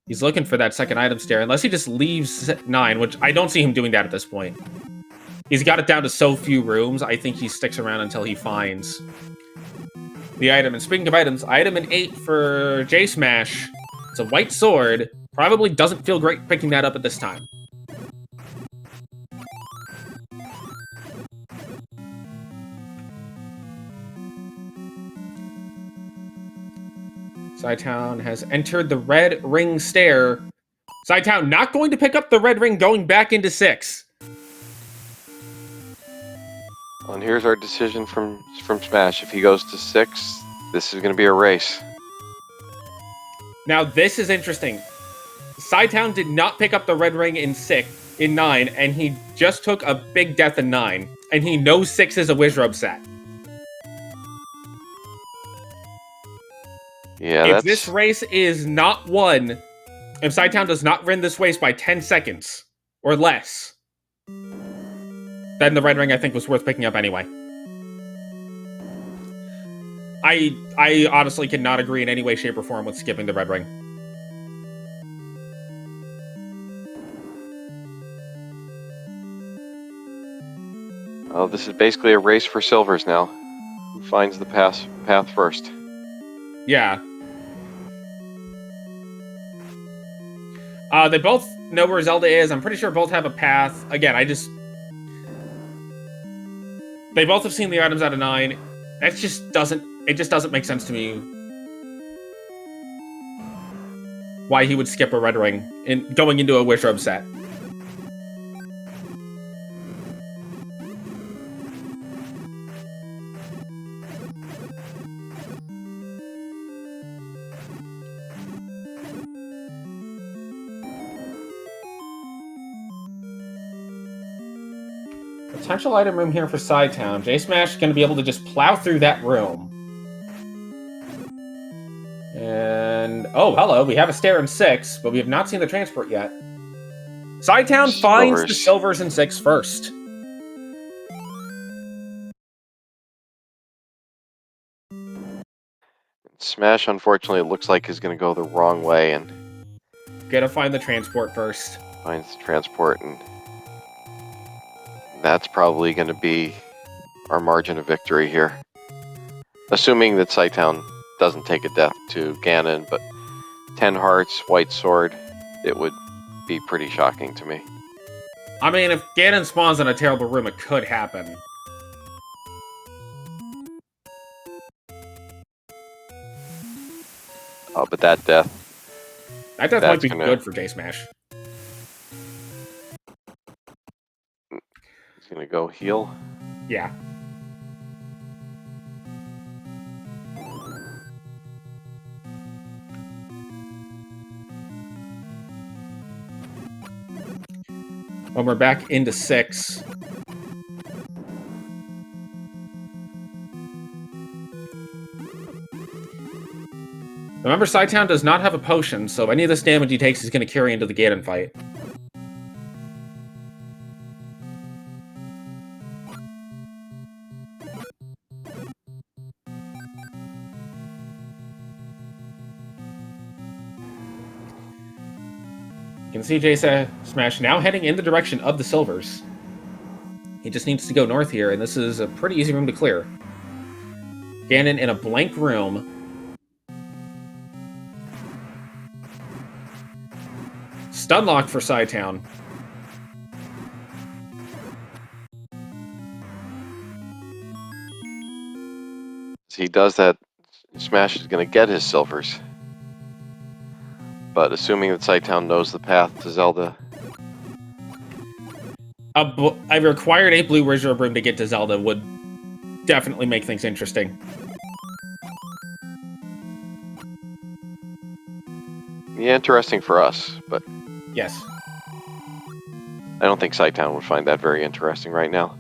He's looking for that second item stair, unless he just leaves 9, which I don't see him doing that at this point. He's got it down to so few rooms, I think he sticks around until he finds the item. And speaking of items, item in 8 for J-Smash. It's a white sword. Probably doesn't feel great picking that up at this time. Cytown has entered the red ring stair. Cytown not going to pick up the red ring, going back into 6. And here's our decision from Smash. If he goes to 6, this is going to be a race. Now this is interesting. Cytown did not pick up the red ring in 9, and he just took a big death in 9, and he knows 6 is a Wizrobe set. Yeah, if this race is not won, if Cytown does not win this race by 10 seconds or less, then the red ring, I think, was worth picking up anyway. I honestly cannot agree in any way, shape, or form with skipping the red ring. Oh, this is basically a race for silvers now. Who finds the path first? Yeah. They both know where Zelda is. I'm pretty sure both have a path. Again, they both have seen the items out of 9. It just doesn't make sense to me why he would skip a red ring in going into a Wizrobe set. Potential item room here for Cytown. J-Smash is going to be able to just plow through that room. And, oh, hello, we have a stair in 6, but we have not seen the transport yet. Cytown finds the silvers in 6 first. Smash, unfortunately, it looks like is going to go the wrong way and Gotta find the transport first. Finds the transport, and that's probably going to be our margin of victory here. Assuming that Cytown doesn't take a death to Ganon, but 10 hearts, white sword, it would be pretty shocking to me. I mean, if Ganon spawns in a terrible room, it could happen. Oh, but that death... That death might be good for J-Smash. He's gonna go heal. Yeah. When we're back into 6. Remember, Cytown does not have a potion, so any of this damage he takes is going to carry into the Ganon fight. You can see J-Smash now heading in the direction of the silvers. He just needs to go north here, and this is a pretty easy room to clear. Ganon in a blank room. Stunlock for Cytown. As he does that, Smash is going to get his silvers. But assuming that Cytown knows the path to Zelda... I required a blue Wizrobe room to get to Zelda would definitely make things interesting. Yeah, interesting for us, but... Yes. I don't think Cytown would find that very interesting right now.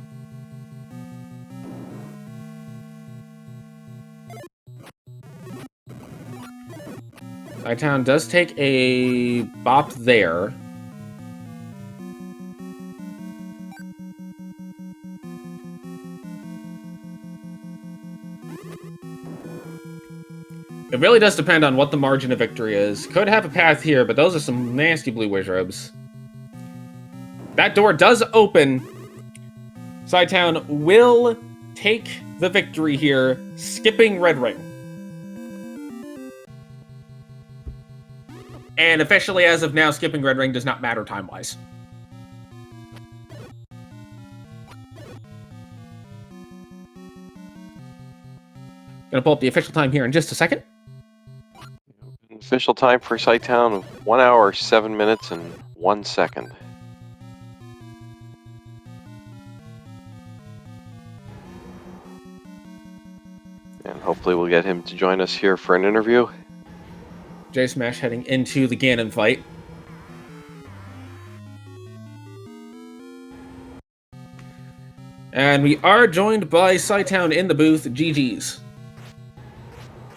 Cytown does take a bop there. It really does depend on what the margin of victory is. Could have a path here, but those are some nasty blue wizards. That door does open. Cytown will take the victory here, skipping red ring. And officially, as of now, skipping red ring does not matter time-wise. Gonna pull up the official time here in just a second. Official time for Cytown of 1 hour, 7 minutes, and 1 second. And hopefully we'll get him to join us here for an interview. J-Smash heading into the Ganon fight. And we are joined by Cytown in the booth. GG's.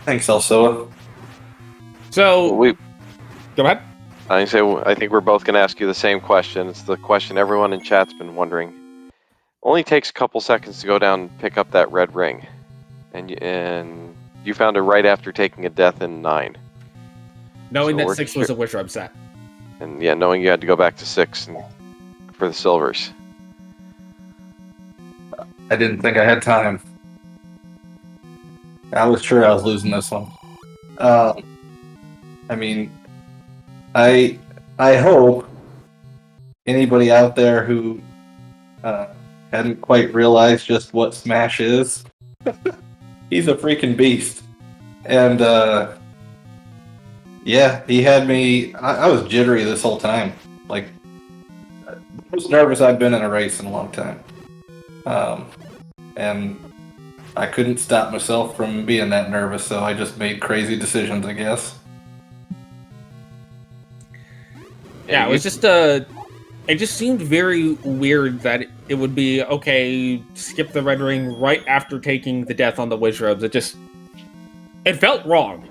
Thanks, Elsoa. So, go ahead. I think we're both going to ask you the same question. It's the question everyone in chat's been wondering. Only takes a couple seconds to go down and pick up that red ring. And you found it right after taking a death in 9. Knowing that 6 was a wizard set. And yeah, knowing you had to go back to 6 for the silvers. I didn't think I had time. I was sure I was losing this one. I mean, I hope anybody out there who hadn't quite realized just what Smash is, he's a freaking beast. And yeah, he had me. I was jittery this whole time. Like, the most nervous I've been in a race in a long time. And I couldn't stop myself from being that nervous, so I just made crazy decisions, I guess. Yeah, it was just it just seemed very weird that it would be, okay, skip the red ring right after taking the death on the wizards. It felt wrong.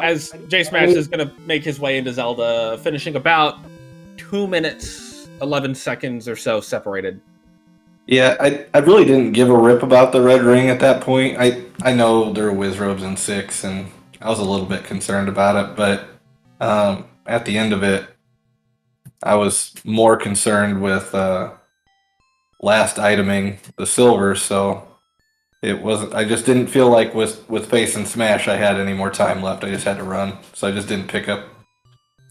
As J-Smash is going to make his way into Zelda, finishing about 2 minutes, 11 seconds or so separated. Yeah, I really didn't give a rip about the red ring at that point. I know there are wizards in 6, and I was a little bit concerned about it, but at the end of it, I was more concerned with last iteming the silver, so it wasn't. I just didn't feel like with Face and Smash I had any more time left. I just had to run, so I just didn't pick up.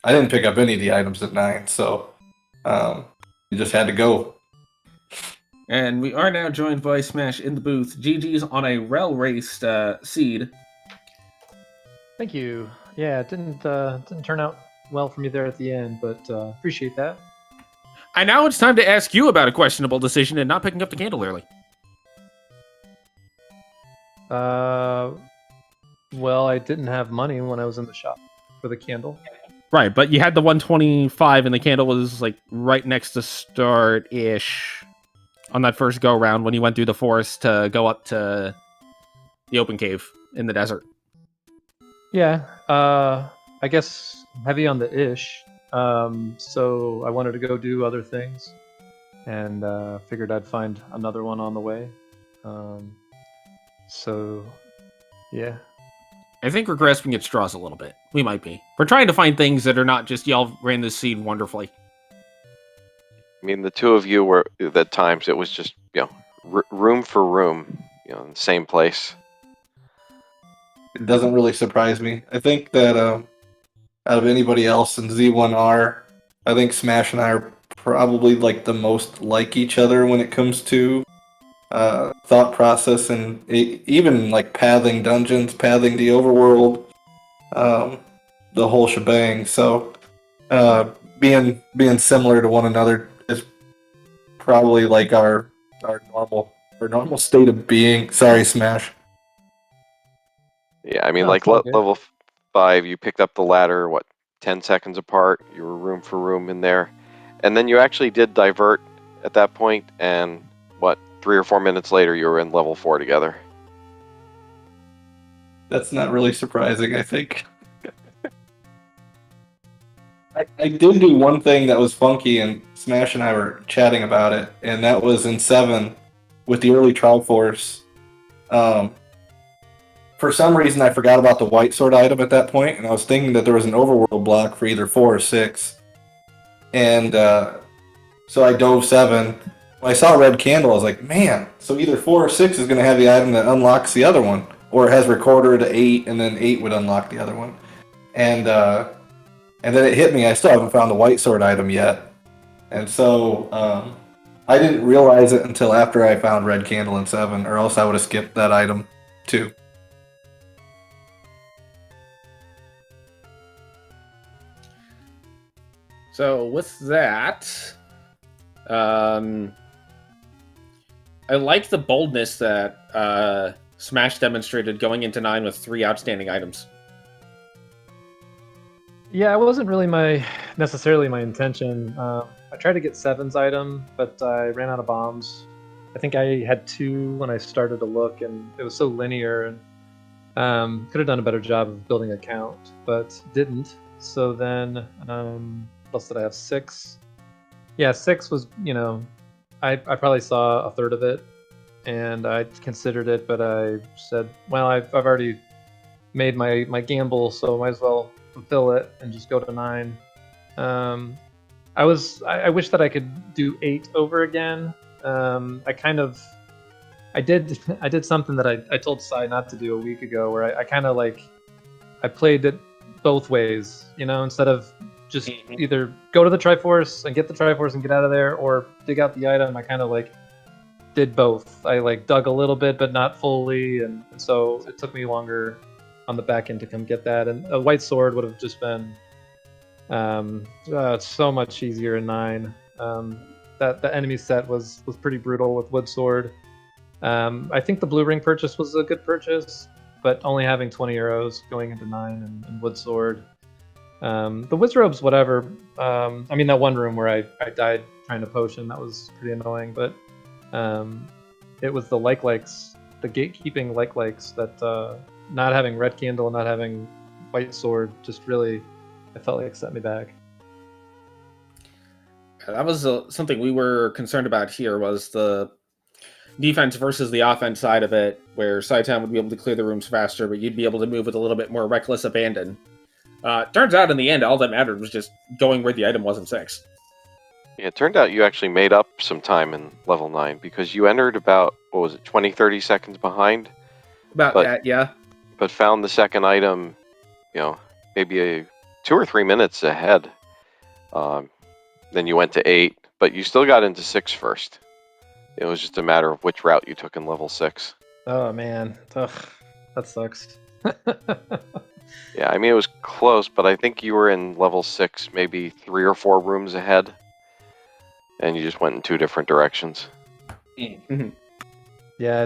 I didn't pick up any of the items at 9, so you just had to go. And we are now joined by Smash in the booth. GG's on a rel-raced seed. Thank you. Yeah, it didn't turn out well for me there at the end, but appreciate that. And now it's time to ask you about a questionable decision and not picking up the candle early. Well, I didn't have money when I was in the shop for the candle. Right, but you had the 125 and the candle was like right next to start-ish on that first go-round when you went through the forest to go up to the open cave in the desert. Yeah, I guess heavy on the ish. So I wanted to go do other things, and figured I'd find another one on the way. So, yeah. I think we're grasping at straws a little bit. We might be. We're trying to find things that are not just y'all ran this seed wonderfully. I mean, the two of you were, at times, it was just, room for room, in the same place. It doesn't really surprise me. I think that out of anybody else in Z1R, I think Smash and I are probably like the most like each other when it comes to thought process and even like pathing dungeons, pathing the overworld, the whole shebang. So being similar to one another is probably like our normal state of being. Sorry, Smash. Yeah, I mean, No, like it's all good. level 5, you picked up the ladder, 10 seconds apart. You were room for room in there. And then you actually did divert at that point, and 3 or 4 minutes later, you were in level 4 together. That's not really surprising, I think. I did do one thing that was funky, and Smash and I were chatting about it, and that was in 7 with the early Triforce. For some reason, I forgot about the white sword item at that point, and I was thinking that there was an overworld block for either 4 or 6. And so I dove 7. When I saw red candle, I was like, man, so either 4 or 6 is going to have the item that unlocks the other one, or it has recorder to 8, and then 8 would unlock the other one. And then it hit me. I still haven't found the white sword item yet, and so I didn't realize it until after I found red candle in 7, or else I would have skipped that item too. So with that, I like the boldness that Smash demonstrated going into 9 with 3 outstanding items. Yeah, it wasn't really necessarily my intention. I tried to get 7's item, but I ran out of bombs. I think I had 2 when I started to look, and it was so linear, and could have done a better job of building a count, but didn't. So then, what else did I have? 6. Yeah, 6 was, I probably saw a third of it, and I considered it, but I said, well, I've already made my gamble, so I might as well fulfill it and just go to 9. I wish that I could do 8 over again. I did something that I told Sai not to do a week ago, where I kind of I played it both ways, instead of just either go to the Triforce and get the Triforce and get out of there, or dig out the item. I kind of did both. I dug a little bit, but not fully, and so it took me longer on the back end to come get that. And a white sword would have just been so much easier in 9. That the enemy set was pretty brutal with wood sword. I think the blue ring purchase was a good purchase, but only having 20 arrows going into 9 and wood sword. The wizrobes, whatever. That one room where I died trying to potion, that was pretty annoying, but it was the likes, the gatekeeping likes that not having red candle and not having white sword just really, I felt like, set me back. That was something we were concerned about here, was the defense versus the offense side of it, where cytown would be able to clear the rooms faster, but you'd be able to move with a little bit more reckless abandon. Turns out in the end, all that mattered was just going where the item was in 6. Yeah, it turned out you actually made up some time in level 9, because you entered about, 20, 30 seconds behind? About that, yeah. But found the second item, maybe 2 or 3 minutes ahead. Then you went to 8, but you still got into 6 first. It was just a matter of which route you took in level 6. Oh, man. Ugh, that sucks. Yeah, it was close, but I think you were in level 6, maybe 3 or 4 rooms ahead. And you just went in 2 different directions. Mm-hmm. Yeah, I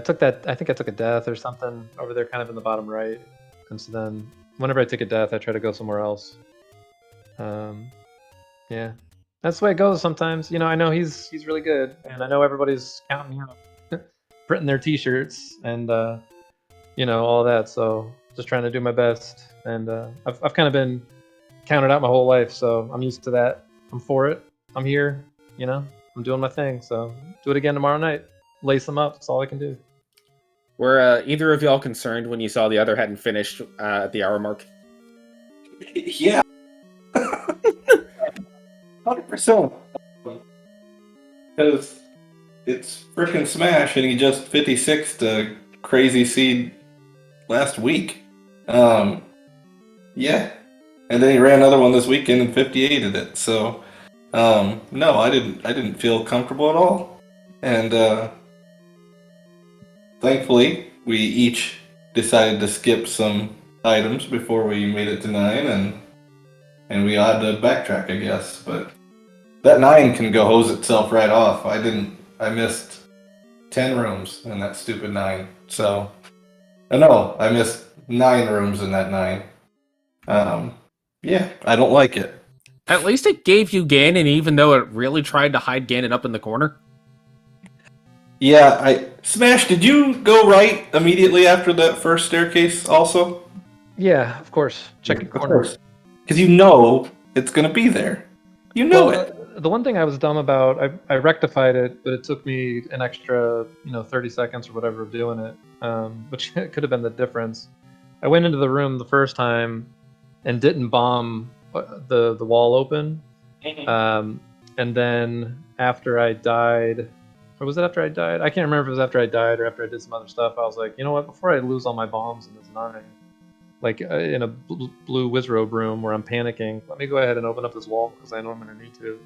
think I took a death or something over there kind of in the bottom right. And so then whenever I take a death, I try to go somewhere else. Yeah. That's the way it goes sometimes. I know he's really good, and I know everybody's counting out, printing their t-shirts and all that, so just trying to do my best. And I've kind of been counted out my whole life, so I'm used to that. I'm for it. I'm here, I'm doing my thing, so do it again tomorrow night. Lace them up. That's all I can do. Were either of y'all concerned when you saw the other hadn't finished at the hour mark? Yeah. 100%. Because it's freaking Smash, and he just 56 to Crazy Seed last week. Yeah. And then he ran another one this weekend and 58'd it. So, no, I didn't feel comfortable at all. And thankfully, we each decided to skip some items before we made it to 9, and we had to backtrack, I guess. But that 9 can go hose itself right off. I missed 10 rooms in that stupid 9. So, no, I missed 9 rooms in that 9. Yeah, I don't like it. At least it gave you Ganon, even though it really tried to hide Ganon up in the corner. Yeah, Smash, did you go right immediately after that first staircase also? Yeah, of course. Check your corner. Because It's gonna be there. You know Well, it. the one thing I was dumb about, I rectified it, but it took me an extra, 30 seconds or whatever of doing it, which could have been the difference. I went into the room the first time and didn't bomb the wall open, and then after I died, or was it after I died? I can't remember if it was after I died or after I did some other stuff. I was like, you know what? Before I lose all my bombs in this 9, like in a blue Wizrobe room where I'm panicking, let me go ahead and open up this wall because I know I'm gonna need to.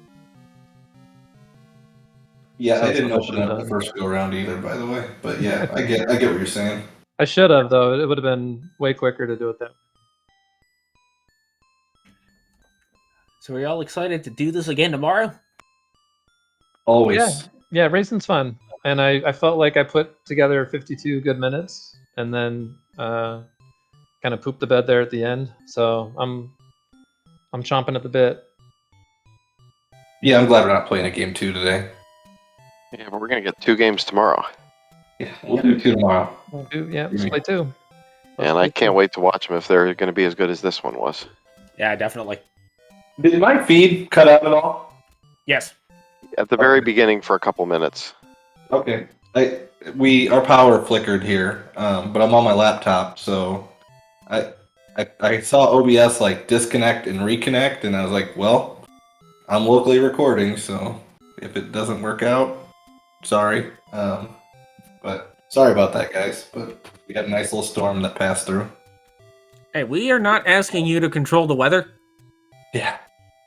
Yeah, So I that's didn't what I open should it have up the done. first go around either, by the way. But yeah, I get what you're saying. I should have, though. It would have been way quicker to do it that way. So are you all excited to do this again tomorrow? Always. Yeah, racing's fun, and I felt like I put together 52 good minutes, and then kind of pooped the bed there at the end. So I'm chomping at the bit. Yeah, I'm glad we're not playing a game 2 today. Yeah, but we're gonna get 2 games tomorrow, Yeah, we'll do 2 tomorrow. Let's play 2. and I can't wait to watch them if they're gonna be as good as this one was. Yeah, definitely. Did my feed cut out at all? Yes. At the very beginning for a couple minutes. Okay. Our power flickered here, but I'm on my laptop, so I saw OBS like disconnect and reconnect, and I was like, well, I'm locally recording, so if it doesn't work out, sorry. But sorry about that, guys. But we had a nice little storm that passed through. Hey, we are not asking you to control the weather. Yeah.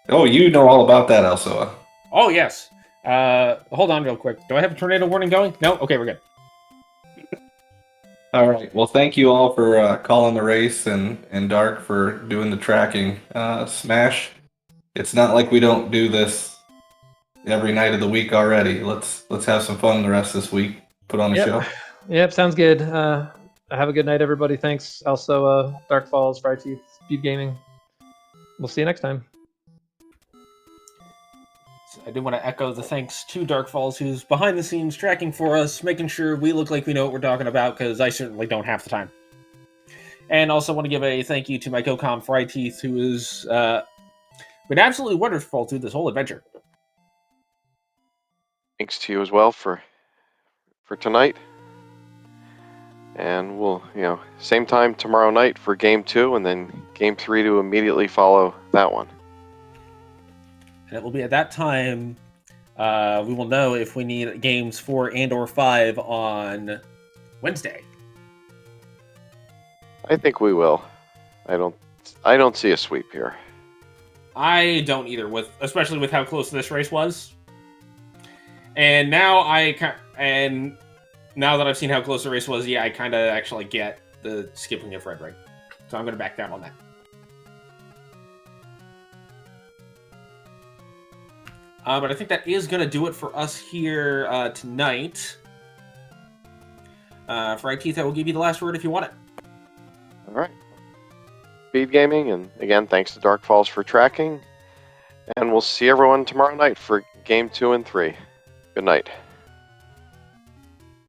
Oh, you know all about that, Elsoa. Oh, yes. Hold on real quick. Do I have a tornado warning going? No? Okay, we're good. All right. Well, thank you all for calling the race and Dark for doing the tracking. Smash. It's not like we don't do this every night of the week already. Let's have some fun the rest of this week. Put on a show. Yep, sounds good. Have a good night, everybody. Thanks. Also, Dark Falls, Fry Teeth, SpeedGaming. We'll see you next time. So I do want to echo the thanks to Dark Falls, who's behind the scenes tracking for us, making sure we look like we know what we're talking about, because I certainly don't half the time. And also want to give a thank you to my co-com Fry Teeth, who has been absolutely wonderful through this whole adventure. Thanks to you as well for tonight. And we'll, same time tomorrow night for game 2, and then game 3 to immediately follow that one. And it will be at that time we will know if we need games 4 and or 5 on Wednesday. I think we will. I don't see a sweep here. I don't either, especially with how close this race was. And now now that I've seen how close the race was, yeah, I kind of actually get the skipping of Red Ring. So I'm going to back down on that. But I think that is going to do it for us here tonight. For IT, I will give you the last word if you want it. All right. SpeedGaming, and again, thanks to Dark Falls for tracking. And we'll see everyone tomorrow night for game 2 and 3. Good night.